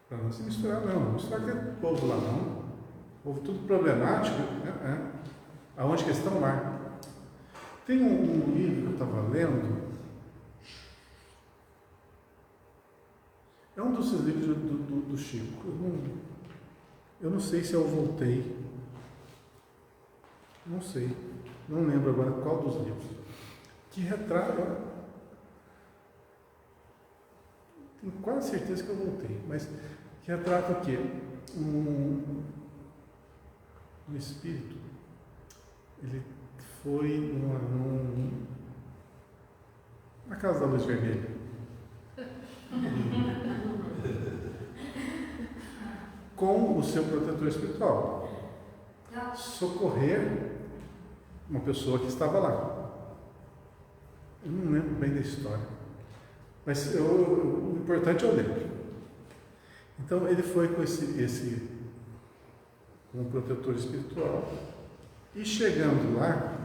Para não se misturar, não. Não misturar aquele povo lá, não. O povo tudo problemático. Aonde que eles estão lá? Tem um livro que eu estava lendo. É um dos livros do Chico. Eu não sei se eu voltei. Não sei. Não lembro agora qual dos livros. Que retrata. Tenho quase certeza que eu voltei. Mas que retrata o quê? Um espírito. Ele foi na casa da luz vermelha. Com o seu protetor espiritual, socorrer uma pessoa que estava lá. Eu não lembro bem da história, mas o importante eu lembro. Então ele foi com com o protetor espiritual e chegando lá,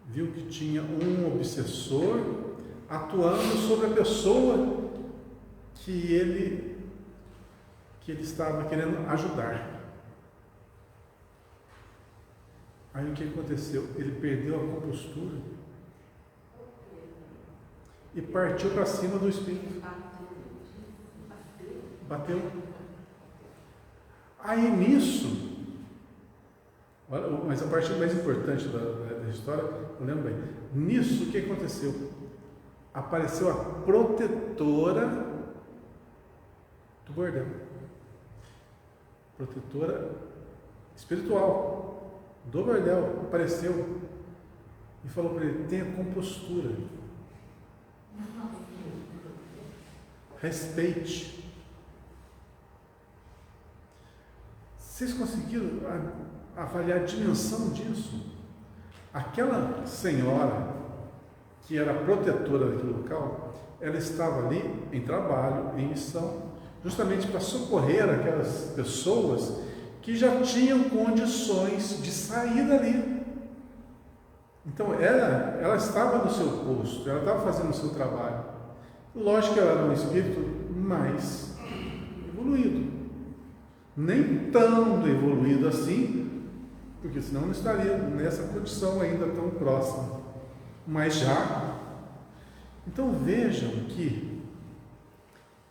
viu que tinha um obsessor atuando sobre a pessoa que ele estava querendo ajudar. Aí o que aconteceu? Ele perdeu a compostura e partiu para cima do espírito. Bateu. Aí nisso, olha, mas a parte mais importante da história, eu lembro bem. Nisso o que aconteceu? Apareceu a protetora do bordel. Protetora espiritual do bordel apareceu e falou para ele: tenha compostura, respeite. Vocês conseguiram avaliar a dimensão disso? Aquela senhora que era protetora daquele local, ela estava ali em trabalho, em missão, justamente para socorrer aquelas pessoas que já tinham condições de sair dali. Então ela estava no seu posto, ela estava fazendo o seu trabalho. Lógico que ela era um espírito mais evoluído, nem tão evoluído assim, porque senão não estaria nessa condição ainda tão próxima, mas já. Então vejam que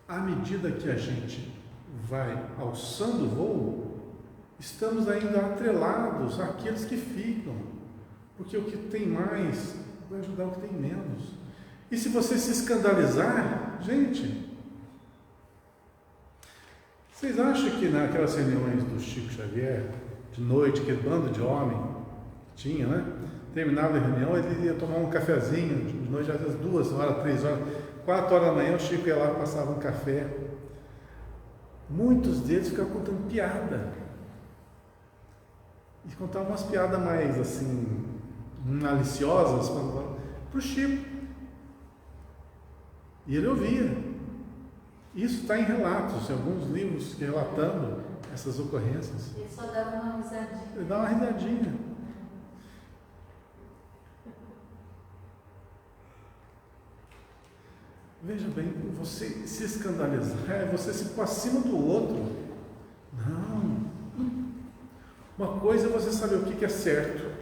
à medida que a gente vai alçando o voo, estamos ainda atrelados àqueles que ficam, porque o que tem mais vai ajudar o que tem menos. E se você se escandalizar, gente, vocês acham que naquelas reuniões do Chico Xavier, de noite, aquele bando de homem que tinha, né? Terminava a reunião, ele ia tomar um cafezinho de noite, às vezes 2 horas, 3 horas, 4 horas da manhã, o Chico ia lá, passava um café. Muitos deles ficavam contando piada. E contavam umas piadas mais, assim, maliciosas para o Chico. E ele ouvia. Isso está em relatos, em alguns livros relatando essas ocorrências. Ele só dava uma risadinha. Ele dá uma risadinha. Veja bem, você se escandalizar, você se pôr acima do outro. Não. Uma coisa é você saber o que é certo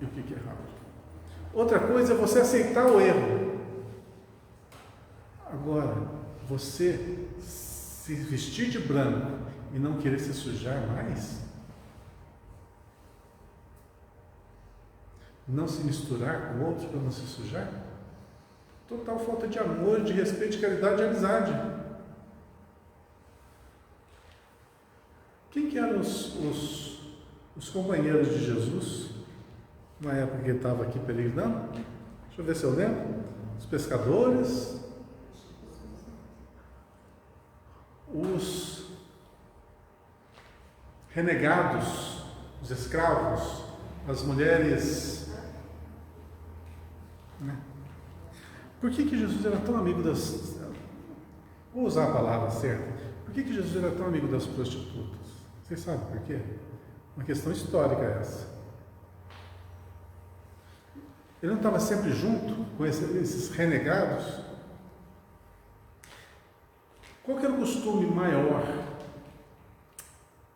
e o que é errado. Outra coisa é você aceitar o erro. Agora, você se vestir de branco e não querer se sujar mais, não se misturar com outros para não se sujar, total falta de amor, de respeito, de caridade e amizade. Quem que eram os companheiros de Jesus na época que ele estava aqui peregrinando? Deixa eu ver se eu lembro. Os pescadores, os renegados, os escravos, as mulheres, né? Por que Jesus era tão amigo das... Vou usar a palavra certa. Por que Jesus era tão amigo das prostitutas? Vocês sabem por quê? Uma questão histórica essa. Ele não estava sempre junto com esses renegados? Qual que era o costume maior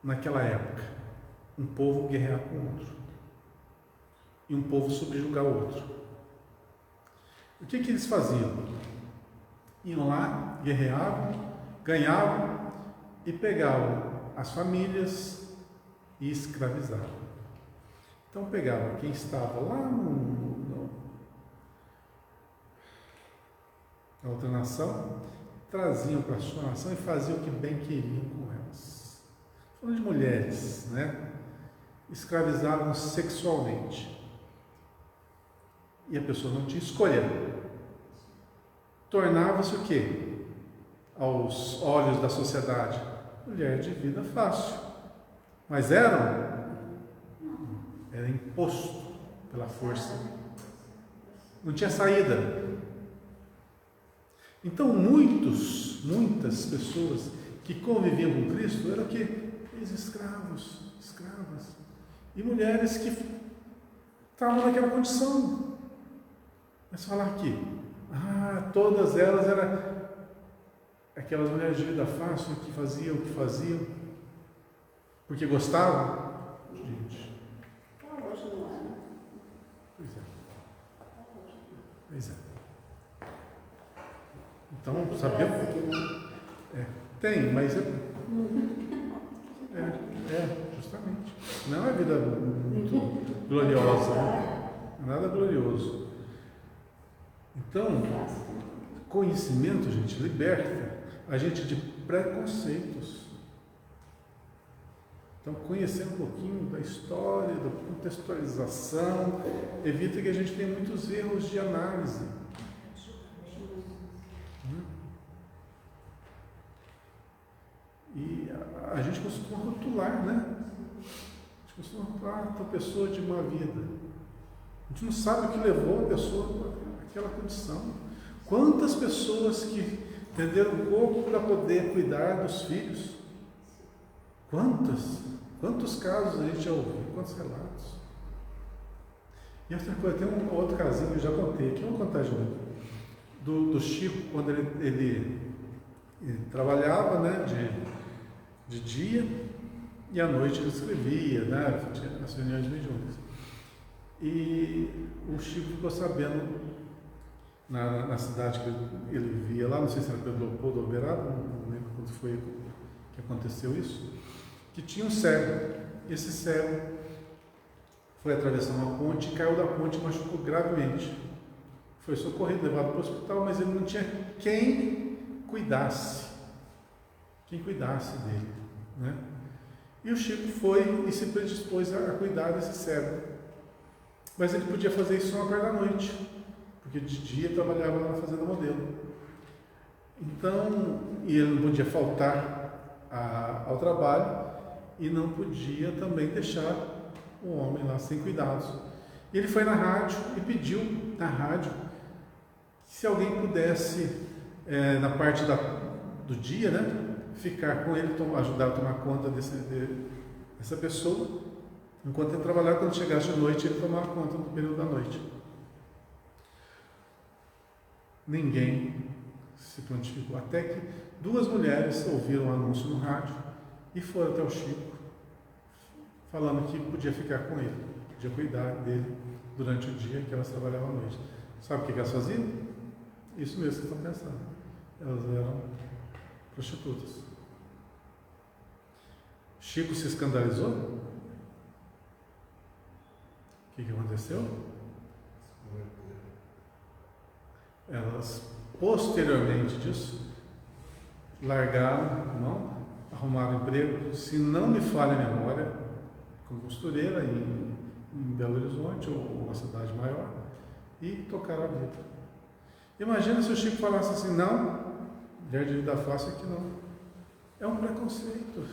naquela época? Um povo guerrear com o outro. E um povo subjugar o outro. O que eles faziam? Iam lá, guerreavam, ganhavam e pegavam as famílias e escravizavam. Então pegavam quem estava lá na outra nação, traziam para a sua nação e faziam o que bem queriam com elas. Falando de mulheres, né? Escravizavam sexualmente. E a pessoa não tinha escolha. Tornava-se o quê? Aos olhos da sociedade, mulher de vida fácil. Mas era imposto pela força. Não tinha saída. Então muitas pessoas que conviviam com Cristo eram o quê? Escravas. E mulheres que estavam naquela condição. Mas falar aqui, todas elas eram aquelas mulheres de vida fácil que faziam o que faziam, porque gostavam. Gente. Pois é. Então, sabemos. Tem, mas justamente. Não é vida muito gloriosa, né? Nada glorioso. Então, conhecimento, gente, liberta a gente de preconceitos. Então, conhecer um pouquinho da história, da contextualização, evita que a gente tenha muitos erros de análise. E a gente costuma rotular, né? A gente costuma rotular a pessoa de má vida. A gente não sabe o que levou a pessoa àquela condição. Quantas pessoas que venderam o corpo para poder cuidar dos filhos? Quantos casos a gente já ouviu? Quantos relatos? E outra coisa, tem um outro casinho que eu já contei aqui, vou contar de novo. Do Chico, quando ele trabalhava, né, de dia, e à noite ele escrevia, né, tinha as reuniões mediúnicas. E o Chico ficou sabendo, na cidade que ele vivia lá, não sei se era Pedro Leopoldo ou Alberado, não lembro quando foi que aconteceu isso, que tinha um cego. Esse cego foi atravessar uma ponte, caiu da ponte e machucou gravemente. Foi socorrido, levado para o hospital, mas ele não tinha quem cuidasse dele, né? E o Chico foi e se predispôs a cuidar desse cego. Mas ele podia fazer isso só na parte da noite, porque de dia trabalhava lá na fazenda modelo. Então, e ele não podia faltar ao trabalho e não podia também deixar o homem lá sem cuidados. E ele foi na rádio e pediu na rádio se alguém pudesse, na parte do dia, né, ficar com ele, ajudar a tomar conta dessa pessoa, enquanto ele trabalhava. Quando chegasse de noite, ele tomava conta do período da noite. Ninguém se prontificou, até que 2 mulheres ouviram o anúncio no rádio e foram até o Chico, falando que podia ficar com ele, podia cuidar dele durante o dia, que elas trabalhavam à noite. Sabe o que elas faziam? Isso mesmo que vocês estão pensando. Elas eram prostitutas. Chico se escandalizou. O que aconteceu? Elas, posteriormente disso, largaram a mão, arrumaram emprego, se não me falha a memória, como costureira em Belo Horizonte ou uma cidade maior, e tocaram a vida. Imagina se o Chico falasse assim: não, mulher de vida fácil aqui não. É um preconceito.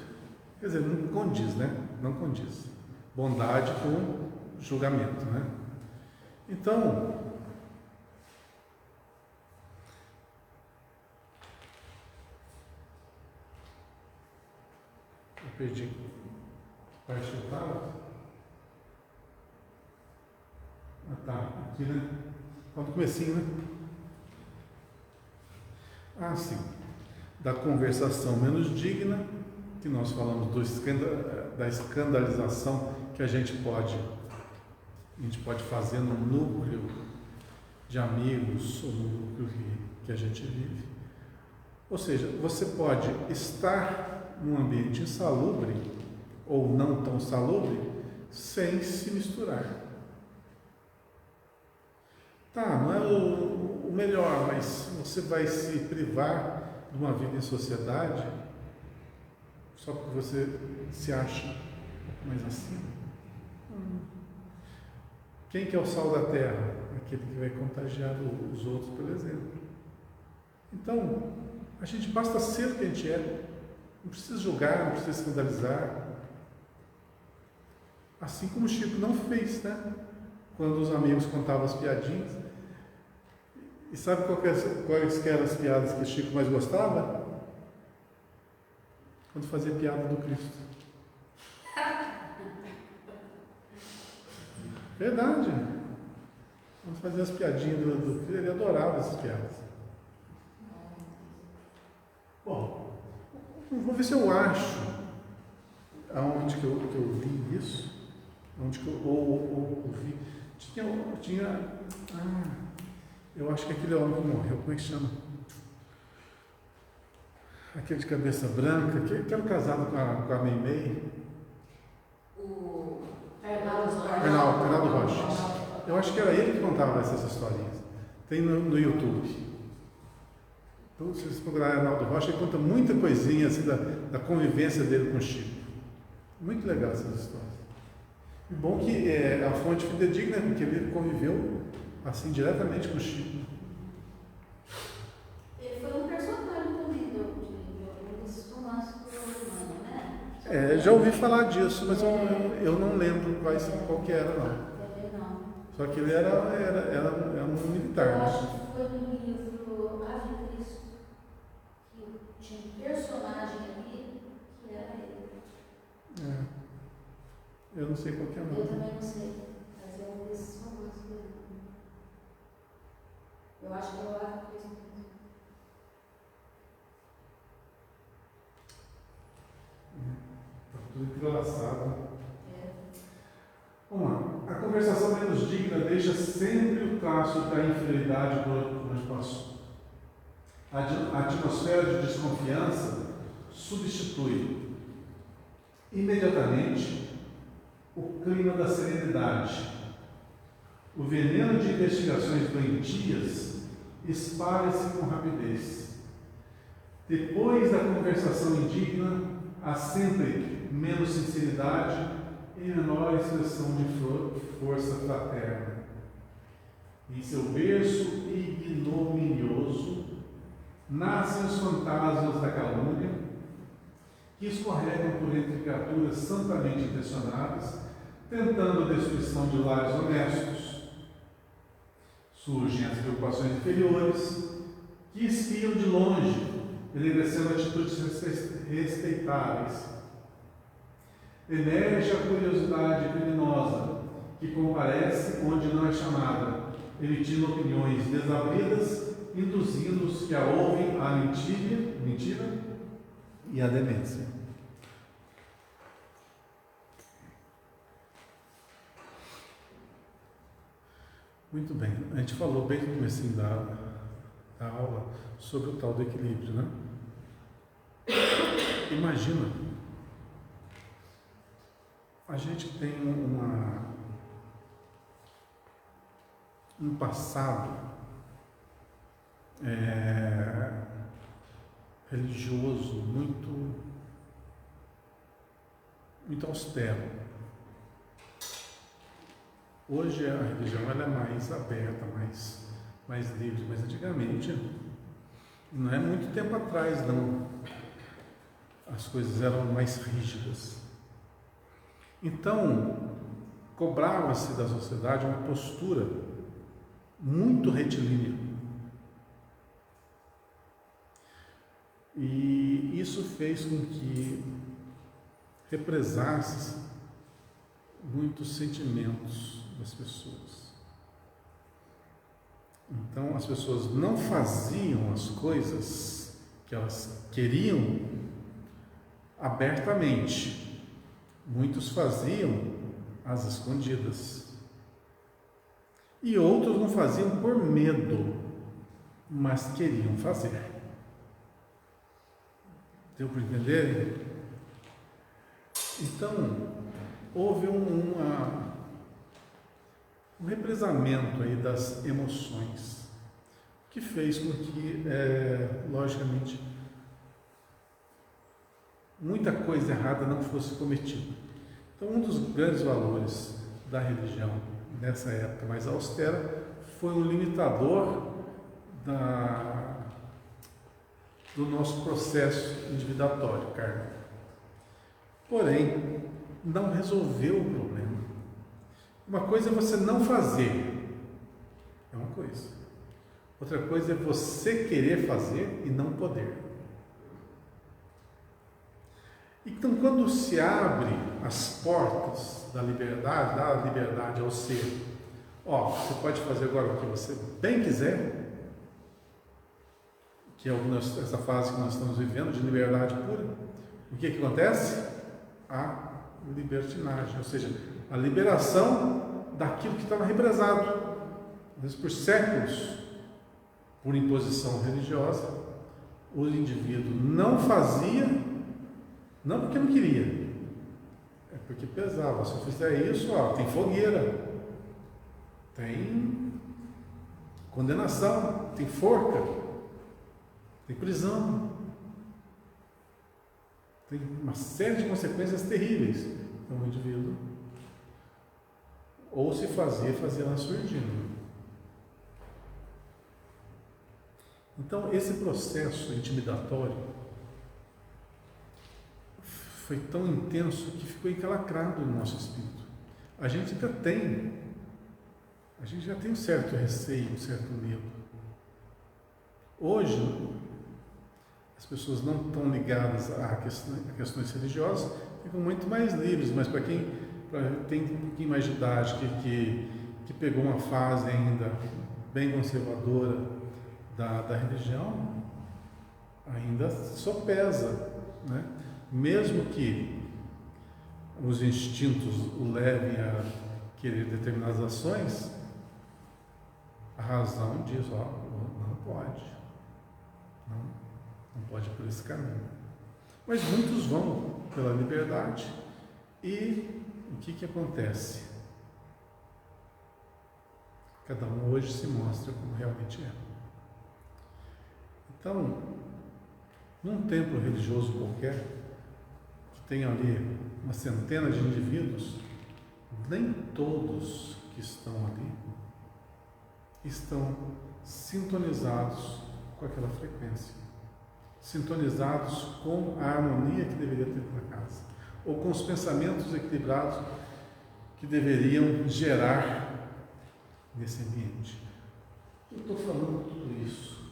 Quer dizer, não condiz, né? Não condiz. Bondade com julgamento, né? Então, perdi a parte que eu estava. Ah, tá. Aqui, né? Tá no comecinho, né? Ah, sim. Da conversação menos digna, que nós falamos da escandalização que a gente pode fazer no núcleo de amigos ou no núcleo que a gente vive. Ou seja, você pode estar num ambiente insalubre ou não tão salubre sem se misturar. Tá, não é o melhor, mas você vai se privar de uma vida em sociedade só porque você se acha mais acima? Quem que é o sal da terra? Aquele que vai contagiar os outros, por exemplo. Então, a gente basta ser o que a gente é. Não precisa julgar, não precisa escandalizar. Assim como o Chico não fez, né? Quando os amigos contavam as piadinhas. E sabe quais eram as piadas que o Chico mais gostava? Quando fazia piada do Cristo. Verdade. Quando fazia as piadinhas do Cristo, ele adorava essas piadas. Bom, vou ver se eu acho aonde que eu li isso, onde que eu ouvi. Eu acho que aquele homem que morreu, como é que chama? Aquele de cabeça branca, que era casado com a Meimei. O Fernando Rocha. Eu acho que era ele que contava essas historinhas. Tem no YouTube. Então, se vocês procurarem Arnaldo Rocha, ele conta muita coisinha assim, da convivência dele com o Chico. Muito legal essas histórias. E bom que a fonte fidedigna, porque ele conviveu assim diretamente com o Chico. Ele foi um personagem também de algum desses romances do Emmanuel, né? Já ouvi falar disso, mas eu não lembro qual que era, não. Só que ele era um militar, Eu né? acho que foi no livro Ave Cristo, que tinha um personagem ali que era ele. Eu não sei qual que é, não. Eu também não sei, mas é um desses romances dele. Eu acho que é o Ave Cristo mesmo. Tá tudo entrelaçado. Vamos lá. A conversação menos digna deixa sempre o traço da inferioridade por onde passou. A atmosfera de desconfiança substitui imediatamente o clima da serenidade. O veneno de investigações doentias espalha-se com rapidez. Depois da conversação indigna, há sempre menos sinceridade e menor expressão de força fraterna. Em seu berço ignominioso, nascem os fantasmas da calúnia, que escorregam por entre criaturas santamente intencionadas, tentando a destruição de lares honestos. Surgem as preocupações inferiores, que espiam de longe, enegrecendo atitudes respeitáveis. Emerge a curiosidade criminosa, que comparece onde não é chamada, emitindo opiniões desabridas, induzindo-os que a ouvem à mentira e à demência. Muito bem, a gente falou bem no começo da aula sobre o tal do equilíbrio, né? Imagina, a gente tem um passado religioso muito austero. Hoje a religião ela é mais aberta, mais livre, mas antigamente, não é muito tempo atrás não, as coisas eram mais rígidas. Então, cobrava-se da sociedade uma postura muito retilínea. E isso fez com que represar-se muitos sentimentos das pessoas. Então as pessoas não faziam as coisas que elas queriam abertamente. Muitos faziam às escondidas. E outros não faziam por medo, mas queriam fazer. Deu para entender? Então, houve um represamento aí das emoções, que fez com que, logicamente, muita coisa errada não fosse cometida. Então, um dos grandes valores da religião nessa época mais austera foi um limitador do nosso processo endividatório carnal. Porém, não resolveu o problema. Uma coisa é você não fazer, é uma coisa. Outra coisa é você querer fazer e não poder. Então, quando se abre as portas da liberdade, dá a liberdade ao ser, você pode fazer agora o que você bem quiser, que é essa fase que nós estamos vivendo de liberdade pura, o que acontece? A libertinagem, ou seja, a liberação daquilo que estava represado. Às vezes, por séculos, por imposição religiosa, o indivíduo não fazia, não porque não queria, é porque pesava. Se eu fizer isso, tem fogueira, tem condenação, tem forca, tem prisão, tem uma série de consequências terríveis. Então o indivíduo ou se fazia na surdina. Então esse processo intimidatório foi tão intenso que ficou encalacrado no nosso espírito. A gente já tem um certo receio, um certo medo. Hoje, as pessoas não estão ligadas a questões religiosas, ficam muito mais livres, mas para quem tem um pouquinho mais de idade, que pegou uma fase ainda bem conservadora da religião, ainda só pesa, né? Mesmo que os instintos o levem a querer determinadas ações, a razão diz, não pode, não pode ir por esse caminho. Mas muitos vão pela liberdade e o que acontece? Cada um hoje se mostra como realmente é. Então, num templo religioso qualquer, tem ali uma centena de indivíduos, nem todos que estão ali estão sintonizados com aquela frequência, sintonizados com a harmonia que deveria ter na casa, ou com os pensamentos equilibrados que deveriam gerar nesse ambiente. Eu estou falando tudo isso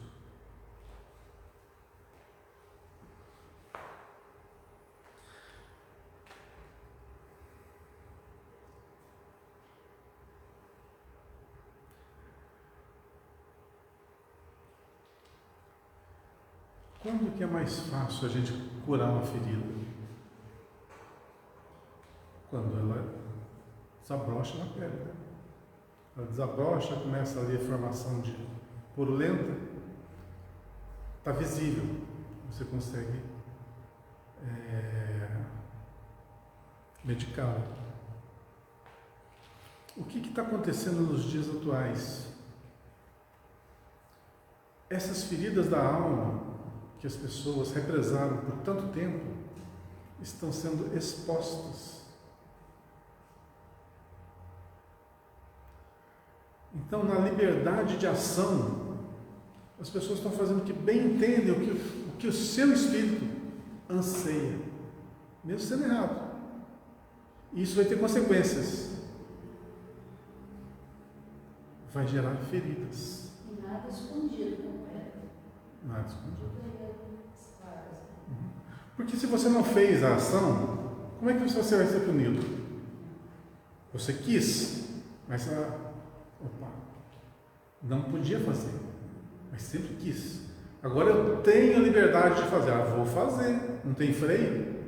quando que é mais fácil a gente curar uma ferida? Quando ela desabrocha na pele, né? Ela desabrocha, começa ali a formação de purulenta, está visível, você consegue medicá-la. O que está acontecendo nos dias atuais? Essas feridas da alma que as pessoas represaram por tanto tempo estão sendo expostas. Então, na liberdade de ação, as pessoas estão fazendo o que bem entendem, o que o seu espírito anseia, mesmo sendo errado. E isso vai ter consequências. Vai gerar feridas. E nada escondido, não é? Nada escondido. Porque se você não fez a ação, Como é que você vai ser punido? Você quis, mas não podia fazer, mas sempre quis. Agora eu tenho a liberdade de fazer. Vou fazer, não tem freio.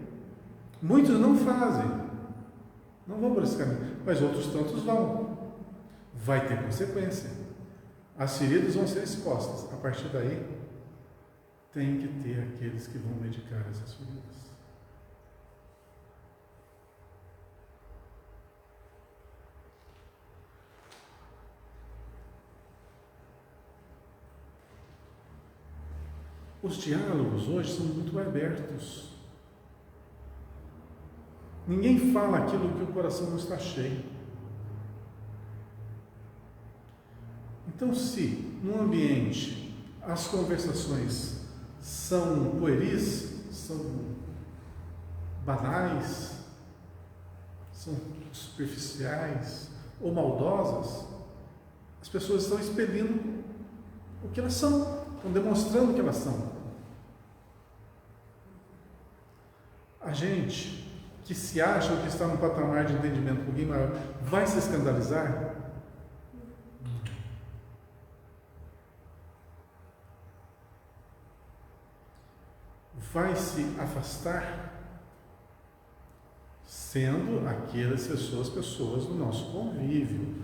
Muitos não fazem, não vão por esse caminho, mas outros tantos vão. Vai ter consequência. As feridas vão ser expostas. A partir daí, tem que ter aqueles que vão medicar essas feridas. Os diálogos hoje são muito abertos. Ninguém fala aquilo que o coração não está cheio. Então, se num ambiente as conversações são pueris, são banais, são superficiais ou maldosas, as pessoas estão expelindo o que elas são, estão demonstrando o que elas são. A gente que se acha que está num patamar de entendimento um pouquinho maior, vai se escandalizar? Vai se afastar? Sendo aquelas pessoas do nosso convívio,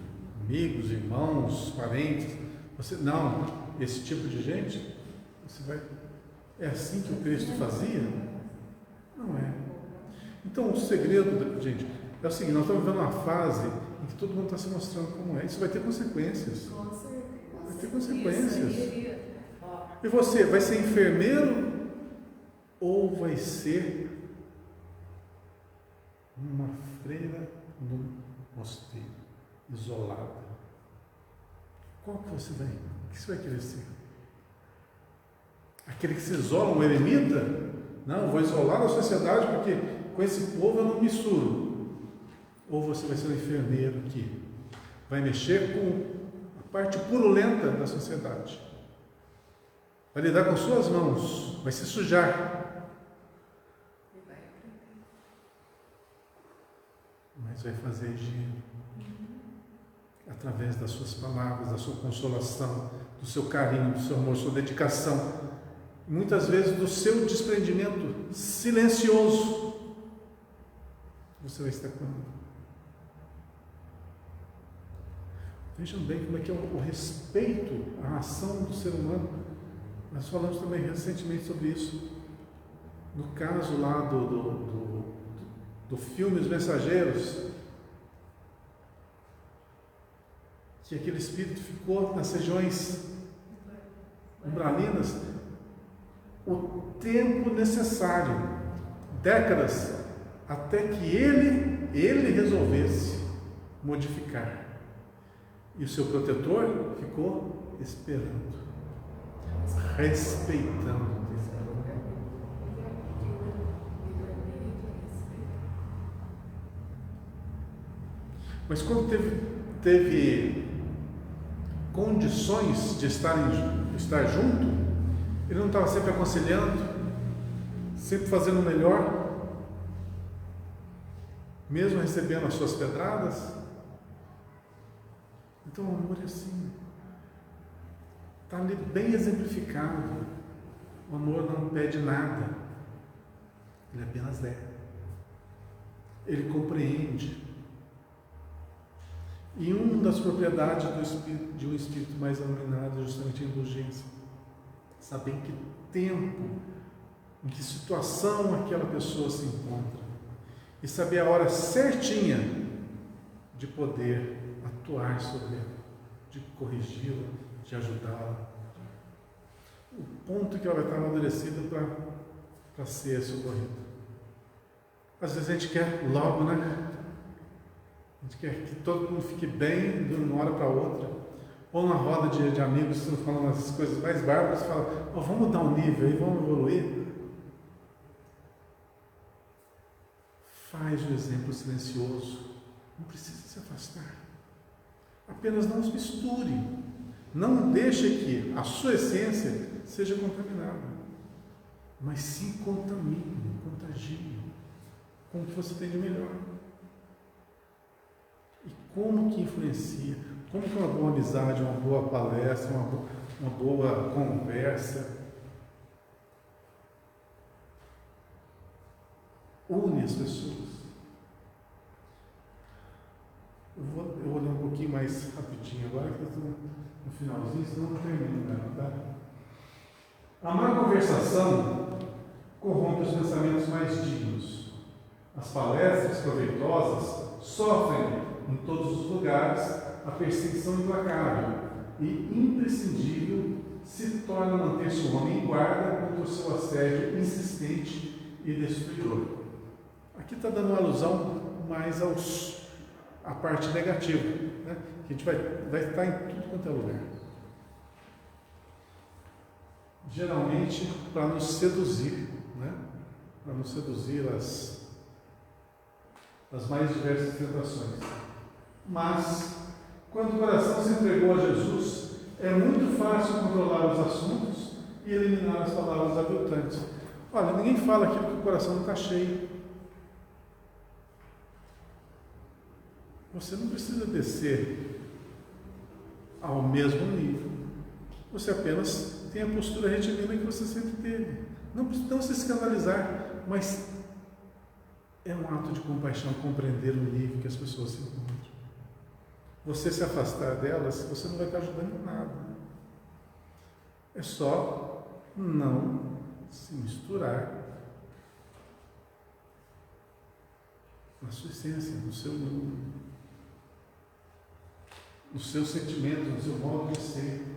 amigos, irmãos, parentes. Você, não, esse tipo de gente, você vai. É assim que o Cristo fazia? Não é. Então, o segredo, gente, é o seguinte: nós estamos vivendo uma fase em que todo mundo está se mostrando como é. Isso vai ter consequências. Vai ter consequências. E você vai ser enfermeiro ou vai ser uma freira num mosteiro, isolada? Qual que você vai? O que você vai querer ser? Aquele que se isola, um eremita? Não, vou isolar da sociedade porque com esse povo eu não misturo. Ou você vai ser um enfermeiro que vai mexer com a parte purulenta da sociedade, vai lidar com suas mãos, vai se sujar, mas vai fazer higiene através das suas palavras, da sua consolação, do seu carinho, do seu amor, sua dedicação, muitas vezes do seu desprendimento silencioso. Você vai estar quando? Vejam bem como é que é o respeito à ação do ser humano. Nós falamos também recentemente sobre isso. No caso lá do filme Os Mensageiros, que aquele espírito ficou nas regiões umbralinas o tempo necessário, décadas, até que ele resolvesse modificar. E o seu protetor ficou esperando, respeitando. Mas quando teve condições de estar junto, ele não estava sempre aconselhando, sempre fazendo o melhor, mesmo recebendo as suas pedradas. Então o amor é assim, está ali bem exemplificado. O amor não pede nada, ele apenas é, ele compreende. E uma das propriedades de um espírito mais iluminado é justamente a indulgência. Saber em que tempo, em que situação aquela pessoa se encontra. E saber a hora certinha de poder atuar sobre ela, de corrigi-la, de ajudá-la. O ponto que ela vai estar amadurecida para ser socorrida. Às vezes a gente quer logo, né? A gente quer que todo mundo fique bem de uma hora para outra. Ou na roda de amigos que estão falando as coisas mais bárbaras, fala: vamos mudar o nível aí, vamos evoluir. Faz o exemplo silencioso. Não precisa se afastar. Apenas não os misture. Não deixe que a sua essência seja contaminada. Mas sim contamine, contagie. com o que você tem de melhor. E como que influencia, como que uma boa amizade, uma boa palestra, uma boa conversa une as pessoas. Eu vou ler um pouquinho mais rapidinho agora, que eu estou no finalzinho, senão não termino, né? Tá? A má conversação corrompe os pensamentos mais dignos. As palestras proveitosas sofrem em todos os lugares a perseguição implacável e imprescindível se torna manter-se o homem em guarda contra o seu assédio insistente e destruidor. Aqui está dando uma alusão mais à parte negativa, né? Que a gente vai estar em tudo quanto é lugar. Geralmente para nos seduzir, né? Para nos seduzir as mais diversas tentações. Mas, quando o coração se entregou a Jesus, é muito fácil controlar os assuntos e eliminar as palavras aviltantes. Olha, ninguém fala aquilo que o coração não está cheio. Você não precisa descer ao mesmo nível. Você apenas tem a postura retilínea que você sempre teve. Não se escandalizar, mas é um ato de compaixão compreender o nível que as pessoas se encontram. Você se afastar delas, você não vai estar ajudando em nada. É só não se misturar na sua essência, no seu sentimento, no seu modo de ser.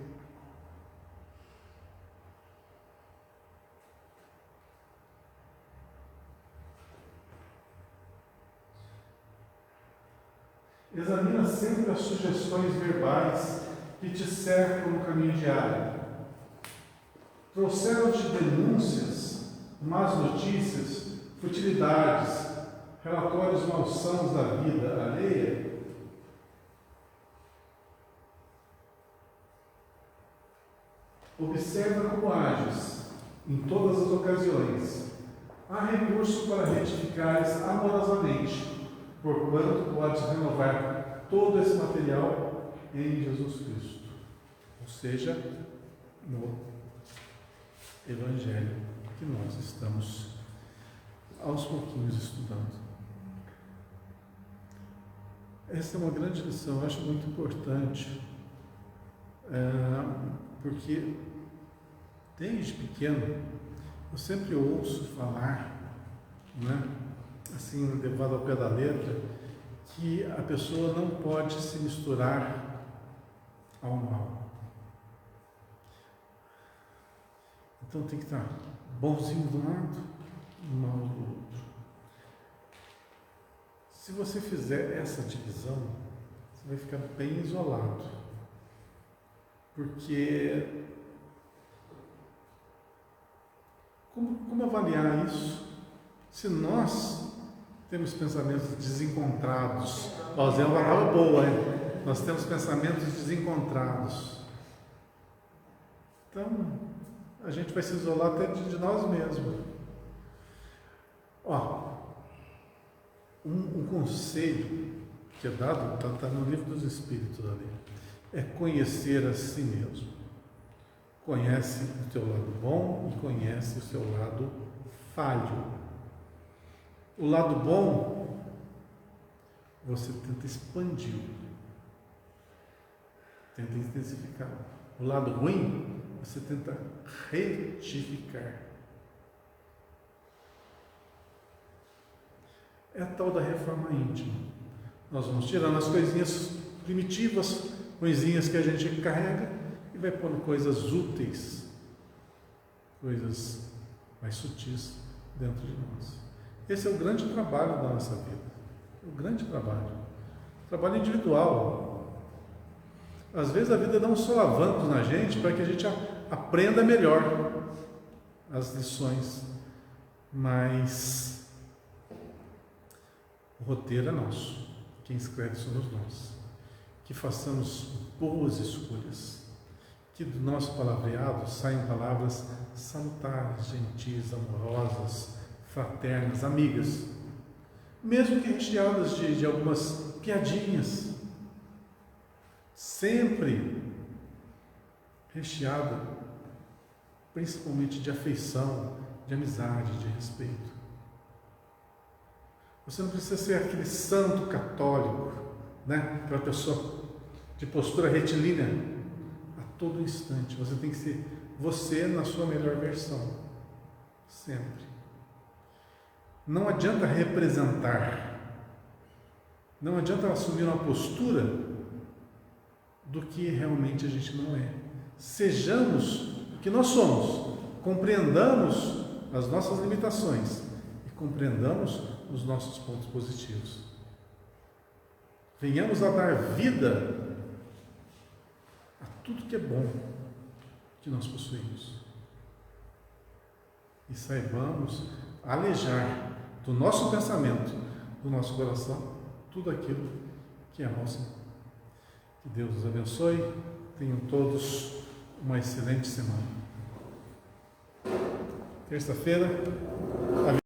Examina sempre as sugestões verbais que te cercam no caminho diário. Trouxeram-te denúncias, más notícias, futilidades, relatórios malsãos da vida alheia? Observa como ages em todas as ocasiões. Há recurso para retificares amorosamente, porquanto podes renovar todo esse material em Jesus Cristo, ou seja, no Evangelho que nós estamos aos pouquinhos estudando. Essa é uma grande lição, eu acho muito importante, porque desde pequeno eu sempre ouço falar, né, assim, levado ao pé da letra, que a pessoa não pode se misturar ao mal. Então tem que estar bonzinho de um lado, mal do outro. Se você fizer essa divisão, você vai ficar bem isolado. Porque como avaliar isso? Se nós temos pensamentos desencontrados, é uma palavra boa, hein? Nós temos pensamentos desencontrados. Então, a gente vai se isolar até de nós mesmos. Um conselho que é dado, está no Livro dos Espíritos ali, é conhecer a si mesmo. Conhece o teu lado bom e conhece o seu lado falho. O lado bom, você tenta expandir, tenta intensificar. O lado ruim, você tenta retificar. É a tal da reforma íntima. Nós vamos tirando as coisinhas primitivas, coisinhas que a gente carrega, e vai pondo coisas úteis, coisas mais sutis dentro de nós. Esse é o grande trabalho da nossa vida. O grande trabalho. Trabalho individual. Às vezes a vida dá uns solavancos na gente para que a gente aprenda melhor as lições. Mas o roteiro é nosso. Quem escreve somos nós. Que façamos boas escolhas. Que do nosso palavreado saiam palavras salutares, gentis, amorosas, fraternas, amigas. mesmo que recheadas de algumas piadinhas, sempre recheada principalmente de afeição, de amizade, de respeito. Você não precisa ser aquele santo católico, né? Aquela pessoa de postura retilínea a todo instante. Você tem que ser você na sua melhor versão, sempre. Não adianta representar, não adianta assumir uma postura do que realmente a gente não é. Sejamos o que nós somos, compreendamos as nossas limitações e compreendamos os nossos pontos positivos. Venhamos a dar vida a tudo que é bom que nós possuímos e saibamos alejar do nosso pensamento, do nosso coração, tudo aquilo que é nosso. Que Deus os abençoe. Tenham todos uma excelente semana. Terça-feira.